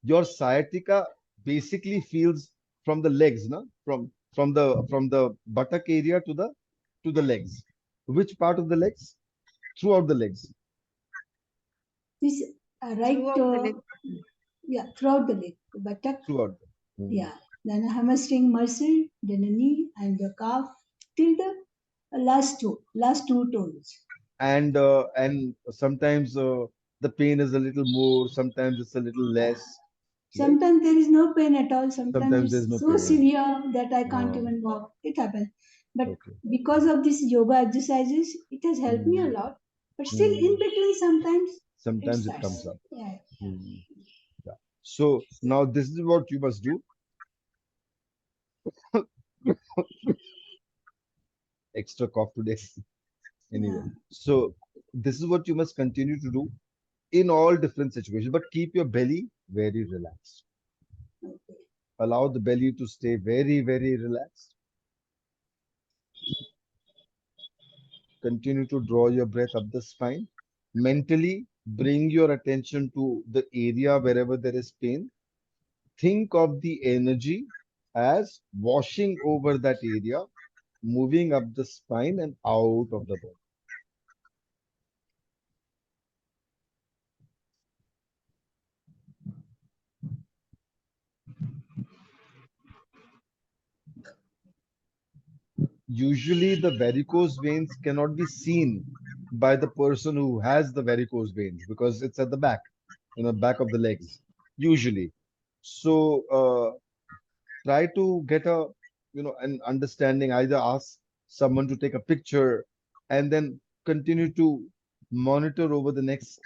your sciatica basically feels from the legs, no? From the buttock area to the legs. Which part of the legs? Throughout the legs. This right, Throughout the leg. yeah, throughout the leg, buttock, Throughout. Mhm. yeah, then a hamstring muscle, then a knee and the calf till the last two toes. And sometimes the pain is a little more, sometimes it's a little Yeah. less, right? Sometimes there is no pain at all. Sometimes Sometimes there's it's no so pain. severe that I can't Oh, even walk. It happens. But okay. because of this yoga exercises, it has helped me a Mm, lot. But still, in mm. between, sometimes it Sometimes it starts. comes up. Yeah. Mm, yeah. So now this is what you must do. Extra cough today. Anyway, Yeah. so this is what you must continue to do in all different situations, but keep your belly very relaxed. Okay. Allow the belly to stay very, very relaxed. Continue to draw your breath up the spine. Mentally, Bring your attention to the area wherever there is pain. Think of the energy as washing over that area, moving up the spine and out of the body. Usually, the varicose veins cannot be seen by the person who has the varicose veins because it's at the back, back of the legs, usually. So, try to get an understanding. Either ask someone to take a picture and then continue to monitor over the next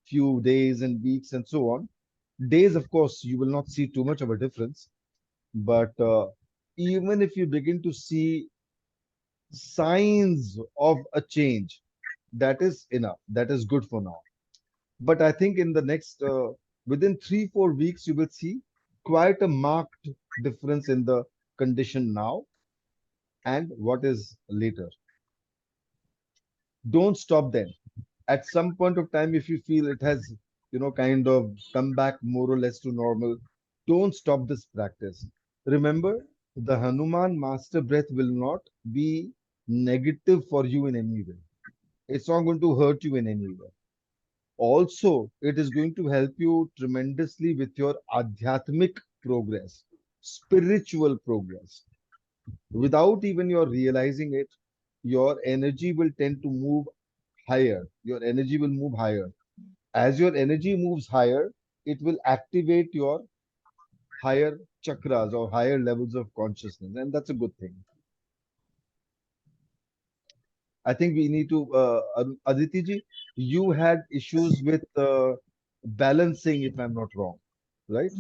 few days and weeks and so on. Days, of course, you will not see too much of a difference, but even if you begin to see signs of a change, that is enough. That is good for now. But I think in the next, within 3, 4 weeks, you will see quite a marked difference in the condition now and what is later. Don't stop then. At some point of time, if you feel it has, kind of come back more or less to normal, don't stop this practice. Remember, the Hanuman Master Breath will not be negative for you in any way. It's not going to hurt you in any way. Also, it is going to help you tremendously with your adhyatmic progress, spiritual progress. Without even your realizing it, your energy will tend to move higher. Your energy will move higher. As your energy moves higher, it will activate your higher chakras or higher levels of consciousness, and that's a good thing. I think we need to, Aditi ji, you had issues with balancing, if I'm not wrong, right?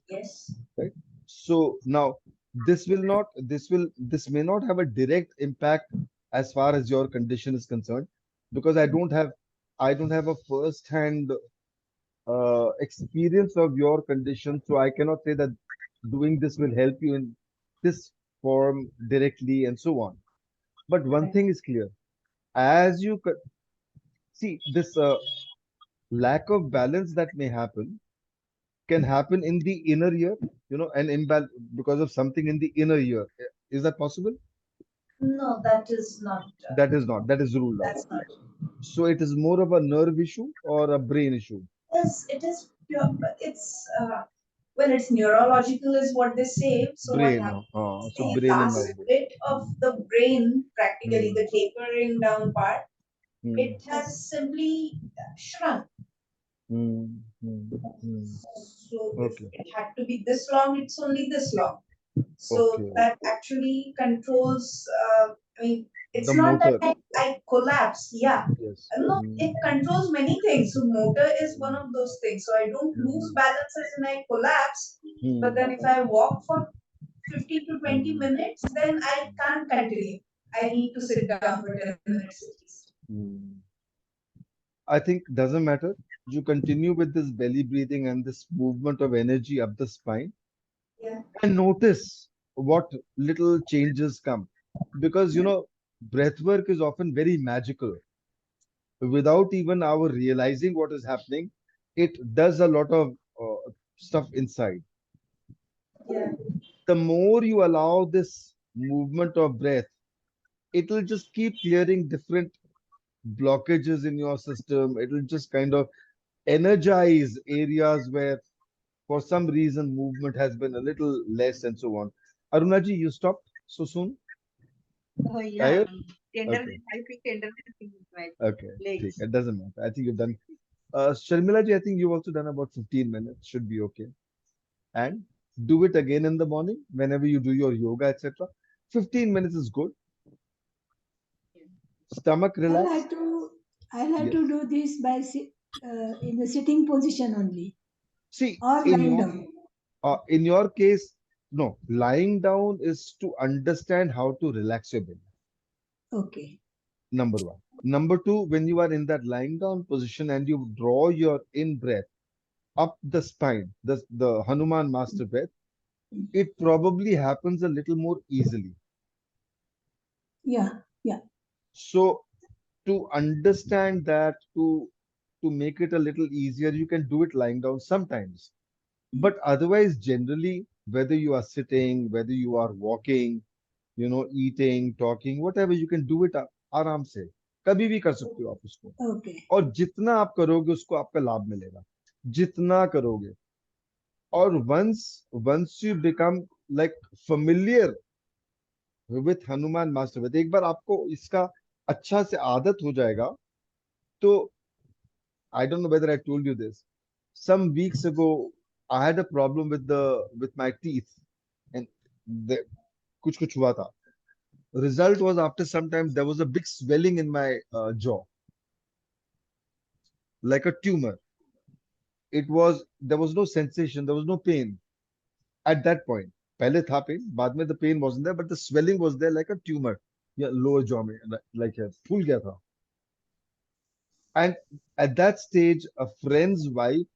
Yes. Right. So now this may not have a direct impact as far as your condition is concerned, because I don't have a first-hand experience of your condition, so I cannot say that doing this will help you in this form directly and so on. But one thing is clear, as you see this lack of balance that may happen can happen in the inner ear, an imbalance because of something in the inner ear. Is that possible? No, that is not. That is not. That is ruled out. That's not. So it is more of a nerve issue or a brain issue? Yes, it is pure. It's well, it's neurological, is what they say. So what Brain. happens? So The brain and last nerve both. bit of the brain, practically Hmm. the tapering down part, Hmm. it has simply shrunk. Hmm. Hmm. Hmm. So if Okay. it had to be this long, it's only this long. So Okay. that actually controls. I mean, The it's not that motor. I collapse. Yeah. Yes. No, Hmm. it controls many things. So motor is one Hmm. of those things. So I don't lose Hmm. balance as in I collapse. But Hmm. then if I walk for 15 to 20 Hmm. minutes, then I can't continue. I need to sit down for 10 minutes at least. Hmm. I think doesn't matter. You continue with this belly breathing and this movement of energy up the spine Yeah. and notice what little changes come. Because, breath work is often very magical. Without even our realizing what is happening, it does a lot of stuff inside. Yeah. The more you allow this movement of breath, it will just keep clearing different blockages in your system. It will just kind of energize areas where for some reason movement has been a little less and so on. Arunaji, you stopped so soon? Yeah, Tired? tenderness. Okay, I feel tenderness in my okay. Take. legs. It doesn't matter. I think you've done. Sharmila ji, I think you've also done about 15 minutes. Should be okay. And do it again in the morning whenever you do your yoga, etc. 15 minutes is good. Stomach I'll relaxed. have to I'll have Yes. to do this in the sitting position only See, or lying down. in your case, no, lying down is to understand how to relax your belly. Okay. Number one. Number two, when you are in that lying down position and you draw your in breath up the spine, the Hanuman Master Breath, it probably happens a little more easily. Yeah. Yeah. So to understand that, to to make it a little easier, you can do it lying down sometimes. But otherwise, generally, whether you are sitting, whether you are walking, eating, talking, whatever, you can do it आराम से कभी भी कर सकते हो आप उसको. Okay. और जितना आप करोगे उसको आपका लाभ मिलेगा, जितना करोगे. और once you become like familiar with Hanuman master breath, एक बार आपको इसका अच्छा से आदत हो जाएगा, तो I don't know whether I told you this. Some weeks ago, I had a problem with my teeth, and the, कुछ हुआ था. Result was after some time there was a big swelling in my jaw, like a tumor. There was no sensation, there was no pain at that point. पहले था pain, बाद में the pain wasn't there, but the swelling was there like a tumor. Yeah, lower jaw में, like फूल गया था. And at that stage, a friend's wife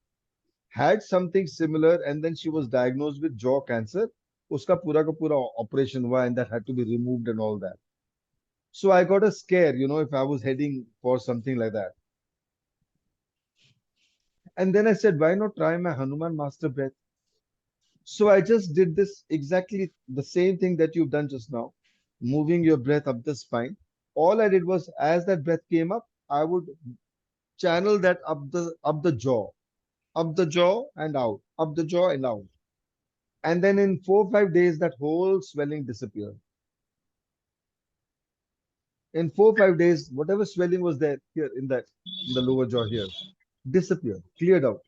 had something similar, and then she was diagnosed with jaw cancer. Uska pura ka pura operation hua, and that had to be removed and all that. So I got a scare, if I was heading for something like that. And then I said, why not try my Hanuman Master Breath? So I just did this exactly the same thing that you've done just now, moving your breath up the spine. All I did was, as that breath came up, I would channel that up the jaw and out, up the jaw and out. And then in 4 or 5 days, that whole swelling disappeared. In 4 or 5 days, whatever swelling was there here in the lower jaw here, disappeared, cleared out.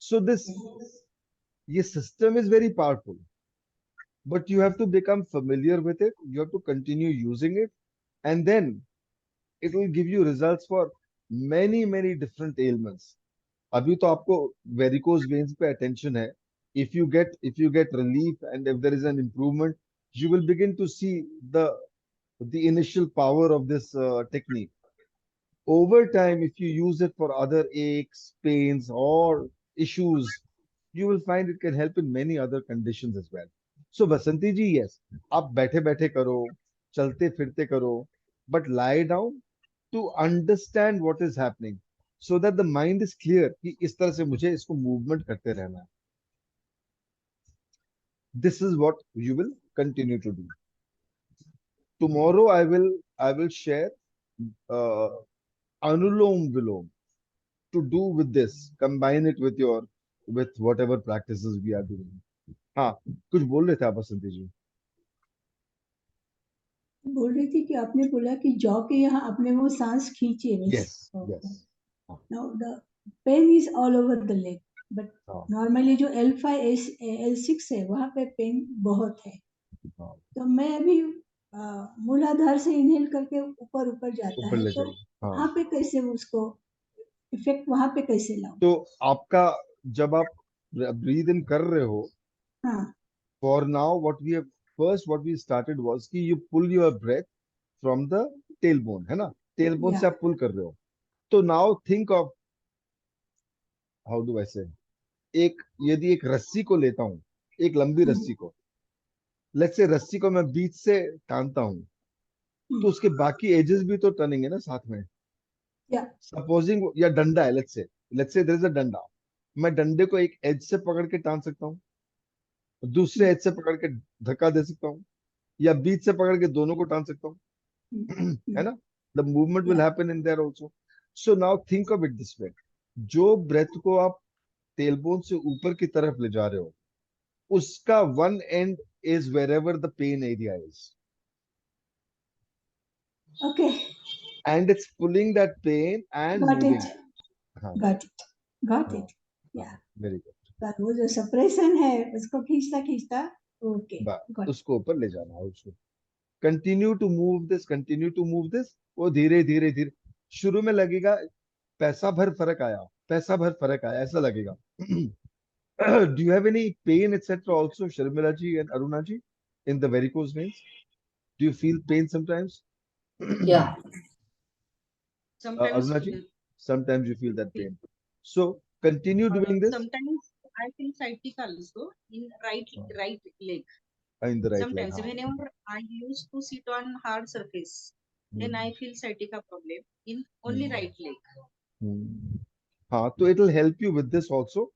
So this system is very powerful, but you have to become familiar with it. You have to continue using it, and then it will give you results for many different ailments. अभी तो आपको varicose veins पे attention है. If you get relief, and if there is an improvement, you will begin to see the initial power of this technique. Over time, if you use it for other aches, pains, or issues, you will find it can help in many other conditions as well. So Basanti ji, yes, आप बैठे बैठे करो, चलते फिरते करो, but lie down to understand what is happening, so that the mind is clear कि इस तरह से मुझे इसको movement करते रहना है. This is what you will continue to do. Tomorrow I will share uh, Anulom Vilom to do with this. Combine it with whatever practices we are doing. हाँ, कुछ बोल रहे थे आप बसंती जी? बोल रही थी कि आपने बोला कि जॉ के यहाँ आपने वो सांस खींचे. Yes, yes. Now the pain is all over the leg, but normally जो L5 L6 है वहाँ पे पेन बहुत है. तो मैं अभी मूलाधार से इनहेल करके ऊपर ऊपर जाता ऊपर है, ले तो जाइए. वहाँ पे कैसे उसको इफेक्ट वहाँ पे कैसे लाऊं? तो आपका जब आप ब्रीद इन कर रहे हो, हाँ. for now what we started was कि you pull your breath from the tailbone, है ना? tailbone से आप pull कर रहे हो. तो now think of, how do I say, यदि एक रस्सी को लेता हूँ, एक लंबी रस्सी को, लेट्स से रस्सी को मैं बीच से टानता हूँ, तो उसके बाकी एजेस भी तो टनेंगे ना साथ में. सपोजिंग या डंडा है, let's say there is a डंडा, मैं डंडे को एक एज से पकड़ के टान सकता हूँ, दूसरे एज से पकड़ के धक्का दे सकता हूँ, या बीच से पकड़ के दोनों को टान सकता हूँ. है ना? The movement will happen in their also. So now think of it this way. जो ब्रेथ को आप टेलबोन से ऊपर की तरफ ले जा रहे हो, उसका one and is wherever the pain area is. Okay. And it's pulling that pain and Got moving. Got it. Yeah. Very good. पर वो जो सप्रेशन है उसको खींचता खींचता ओके उसको ऊपर ले जाना है. उसको कंटिन्यू टू मूव दिस. वो धीरे धीरे धीरे शुरू में लगेगा पैसा भर फर्क आया ऐसा लगेगा. Do you have any pain etc. also, Sharmila ji and Aruna ji, in the varicose veins? Do you feel pain sometimes? Yeah. Sometimes Aruna ji, sometimes you feel that pain. So continue doing this. sometimes I feel sciatica also in right leg. In the right Sometimes leg. whenever I used to sit on hard surface, then I feel sciatica problem in only right leg. हाँ, तो it will help you with this also,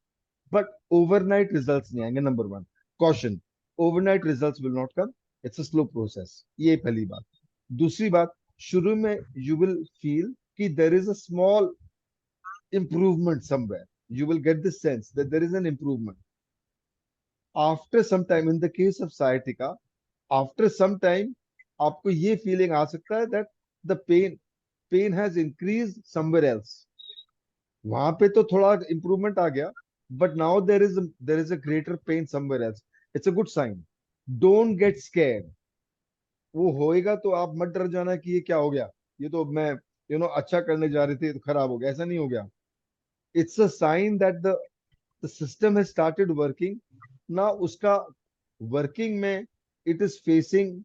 but overnight results नहीं आएंगे. Number one, caution, overnight results will not come. It's a slow process. ये पहली बात. दूसरी बात, शुरू में you will feel कि there is a small improvement somewhere. You will get the sense that there is an improvement. After some time, in the case of sciatica, after some time, आपको ये feeling आ सकता है that the pain has increased somewhere else. वहां पे तो थोड़ा improvement आ गया, but now there is a greater pain somewhere else. It's a good sign. Don't get scared. वो होएगा तो आप मत डर जाना कि ये क्या हो गया, ये तो मैं अच्छा करने जा रही थी तो खराब हो गया. ऐसा नहीं हो गया. It's a sign that the system has started working. Now उसका working में it is facing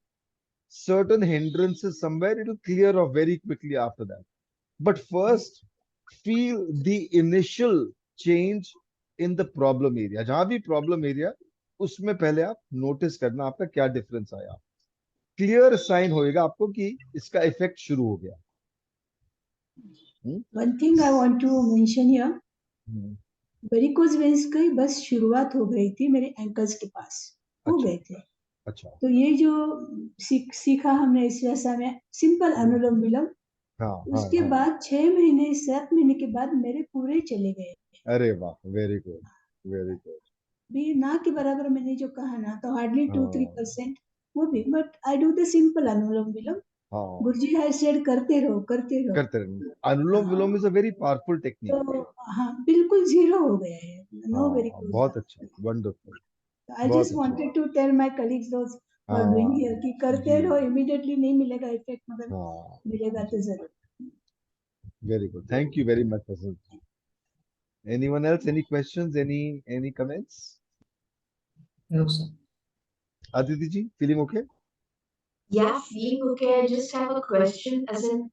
certain hindrances somewhere. It will clear off very quickly after that. But first, feel the initial change in the problem area. जहां भी problem area, उसमें पहले आप notice करना आपका क्या difference आया. Clear sign होएगा आपको कि इसका effect शुरू हो गया. One thing I want to mention here, varicose veins की बस शुरुआत हो गई थी मेरे एंकल्स के पास, हो गए थे. अच्छा. तो ये जो सीखा हमने इस जैसा में सिंपल अनुलोम विलोम, उसके बाद 6 महीने 7 महीने के बाद मेरे पूरे चले गए. अरे वाह, वेरी गुड, वेरी गुड. भी ना के बराबर मैंने जो कहा ना, तो हार्डली 2-3% वो भी, but I do the simple anulom vilom. Guruji has said करते रहो करते रहो. Anulom vilom is a very powerful technique. तो हाँ, बिल्कुल जीरो हो गया है. No varicose. बहुत अच्छा, wonderful. I just wanted to tell my colleagues those who are doing here कि करते रहो. इमीडिएटली नहीं मिलेगा इफेक्ट, मगर मिलेगा तो जरूर. Very good. Thank you very much प्रसन्न. Anyone else? Any questions? Any comments? No, sir. Aditi ji, feeling okay? Yeah, feeling okay. I just have a question. As in,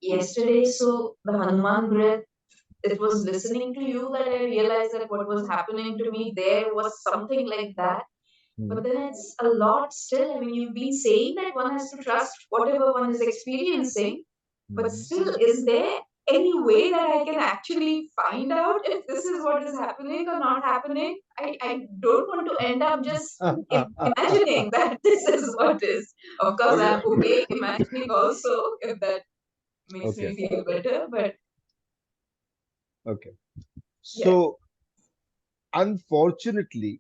yesterday, so the Hanuman breath, it was listening to you that I realized that what was happening to me there was something like that. But then it's a lot still. I mean, you've been saying that one has to trust whatever one is experiencing, but still, is there any way that I can actually find out if this is what is happening or not happening? I don't want to end up just imagining that this is what is. Of course, I'm okay imagining also if that makes me feel better, but okay. So, unfortunately,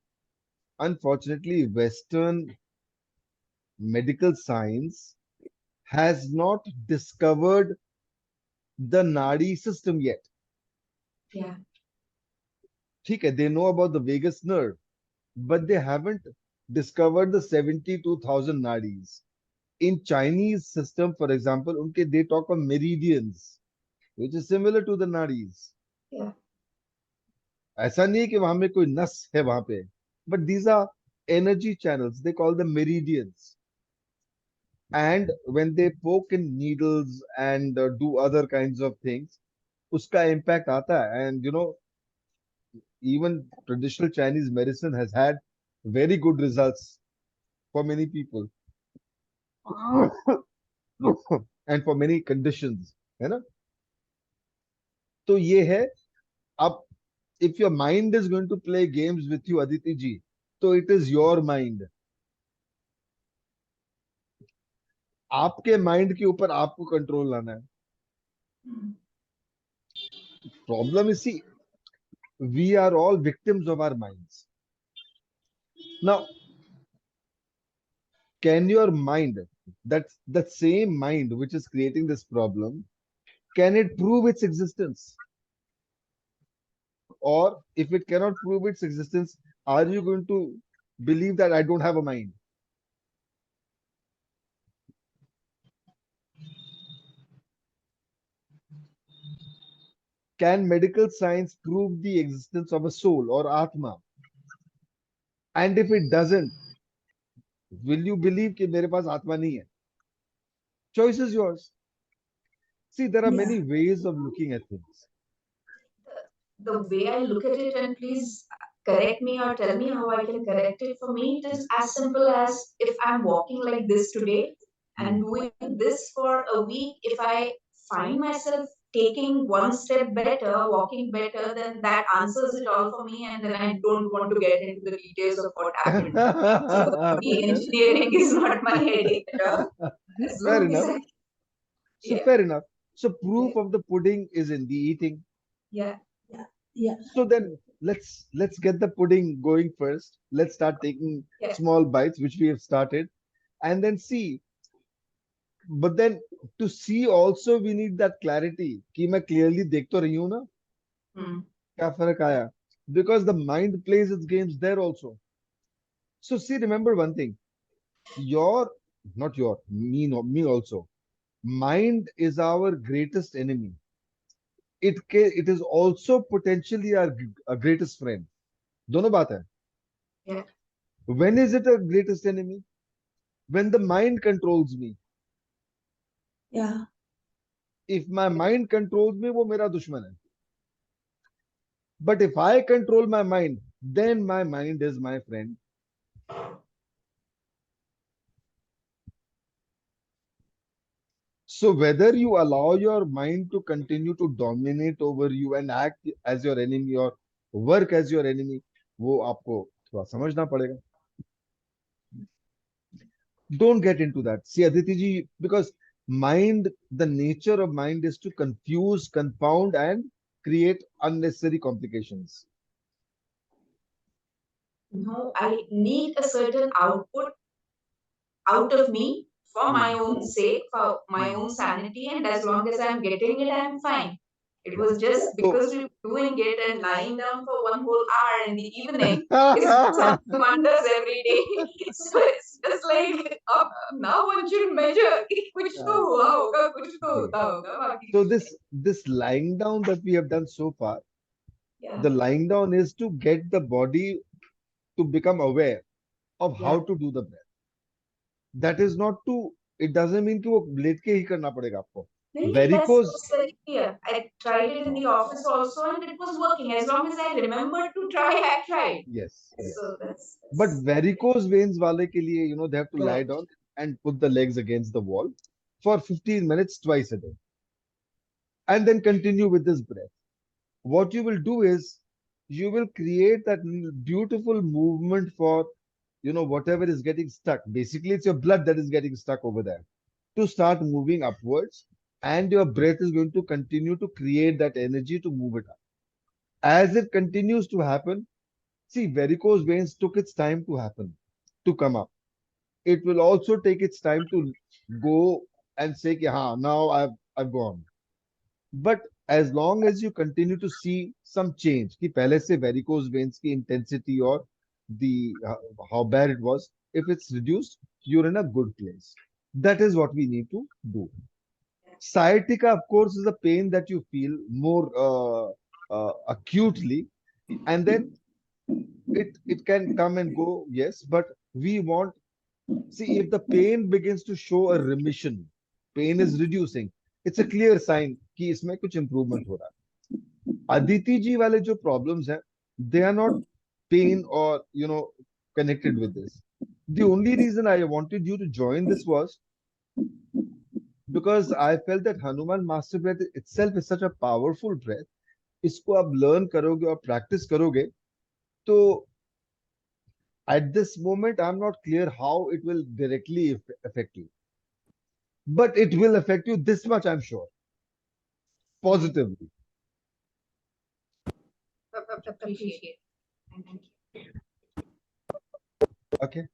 Western medical science has not discovered the nadi system yet. yeah. ठीक है, they know about the vagus nerve, but they haven't discovered the 72,000 nadis. In Chinese system, for example, unke they talk of meridians, which is similar to the nadis. Yeah. ऐसा नहीं है कि वहां में कोई नस है वहां पे, but these are energy channels. They call them meridians. And when they poke in needles and do other kinds of things, uska impact aata hai. And even traditional Chinese medicine has had very good results for many people and for many conditions, है ना. तो ये है. अब if your mind is going to play games with you, Aditi ji, so it is your mind. आपके mind के ऊपर आपको कंट्रोल लाना है. Problem is, see, we are all victims of our minds. Now, can your mind, that same mind which is creating this problem, can it prove its existence? Or if it cannot prove its existence, are you going to believe that I don't have a mind? Can medical science prove the existence of a soul or atma? And if it doesn't, will you believe कि मेरे पास आत्मा नहीं है? Choice is yours. See, there are many ways of looking at things. The way I look at it, and please correct me or tell me how I can correct it. For me, it is as simple as if I'm walking like this today and doing this for a week, if I find myself taking one step better, walking better, then that answers it all for me. And then I don't want to get into the details of what happened. So the engineering is not my headache at all. As Fair long as enough. I, So yeah, fair enough. So proof of the pudding is in the eating. yeah, Yeah. Yeah. So then let's get the pudding going first. Let's start taking yeah, small bites, which we have started, and then see. But then to see also we need that clarity कि मैं clearly देख तो रही हूँ ना hmm, क्या फर्क आया, because the mind plays its games there also. So see, remember one thing, your not your me no, me also, mind is our greatest enemy. It is also potentially our greatest friend. दोनों बात है. yeah, When is it a greatest enemy? When the mind controls me. Yeah. If my mind controls me, वो मेरा दुश्मन है. But if I control my mind, then my mind is my friend. So whether you allow your mind to continue to dominate over you and act as your enemy or work as your enemy, वो आपको थोड़ा समझना पड़ेगा. Don't get into that. See, Aditi ji, because mind, the nature of mind is to confuse, confound, and create unnecessary complications. no, I need a certain output out of me for my own sake, for my own sanity, and as long as I'm getting it, I'm fine. It was just So, because we were doing it and lying down for one whole hour in the evening is what Hanuman does every day. So it's just like now one should measure कि कुछ तो हुआ होगा, कुछ तो होता होगा, बाकी so कुछ नहीं. this lying down that we have done so far, Yeah, the lying down is to get the body to become aware of how yeah. to do the breath. That is not to, it doesn't mean कि वो late के ही करना पड़ेगा आपको. That's Varicose, what's very clear. I tried it in the office also, and it was working. As long as I remembered to try, I tried. yes, yes. So that's But varicose veins वाले के लिए, they have to lie right. down and put the legs against the wall for 15 minutes twice a day, and then continue with this breath. What you will do is you will create that beautiful movement for, whatever is getting stuck. Basically, it's your blood that is getting stuck over there to start moving upwards, and your breath is going to continue to create that energy to move it up. As it continues to happen, see, varicose veins took its time to happen, to come up. It will also take its time to go and say, कि, हाँ, now I've gone. But as long as you continue to see some change, कि पहले से varicose veins की intensity or the how bad it was, if it's reduced, you're in a good place. That is what we need to do. Sciatica, of course, is a pain that you feel more acutely, and then it can come and go, yes, but we want, see, if the pain begins to show a remission, pain is reducing, it's a clear sign कि इसमें कुछ improvement हो रहा है. Aditi ji वाले जो problems हैं, they are not pain or connected with this. The only reason I wanted you to join this was because I felt that Hanuman Master Breath itself is such a powerful breath. इसको आप learn करोगे और practice करोगे, तो at this moment I'm not clear how it will directly affect you, but it will affect you this much, I'm sure, positively. Appreciate. Thank you. Okay.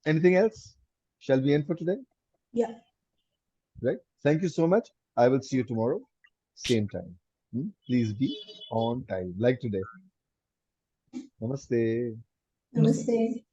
Anything else? Shall we end for today? Yeah. Right. Thank you so much. I will see you tomorrow, same time. Please be on time, like today. Namaste. Namaste.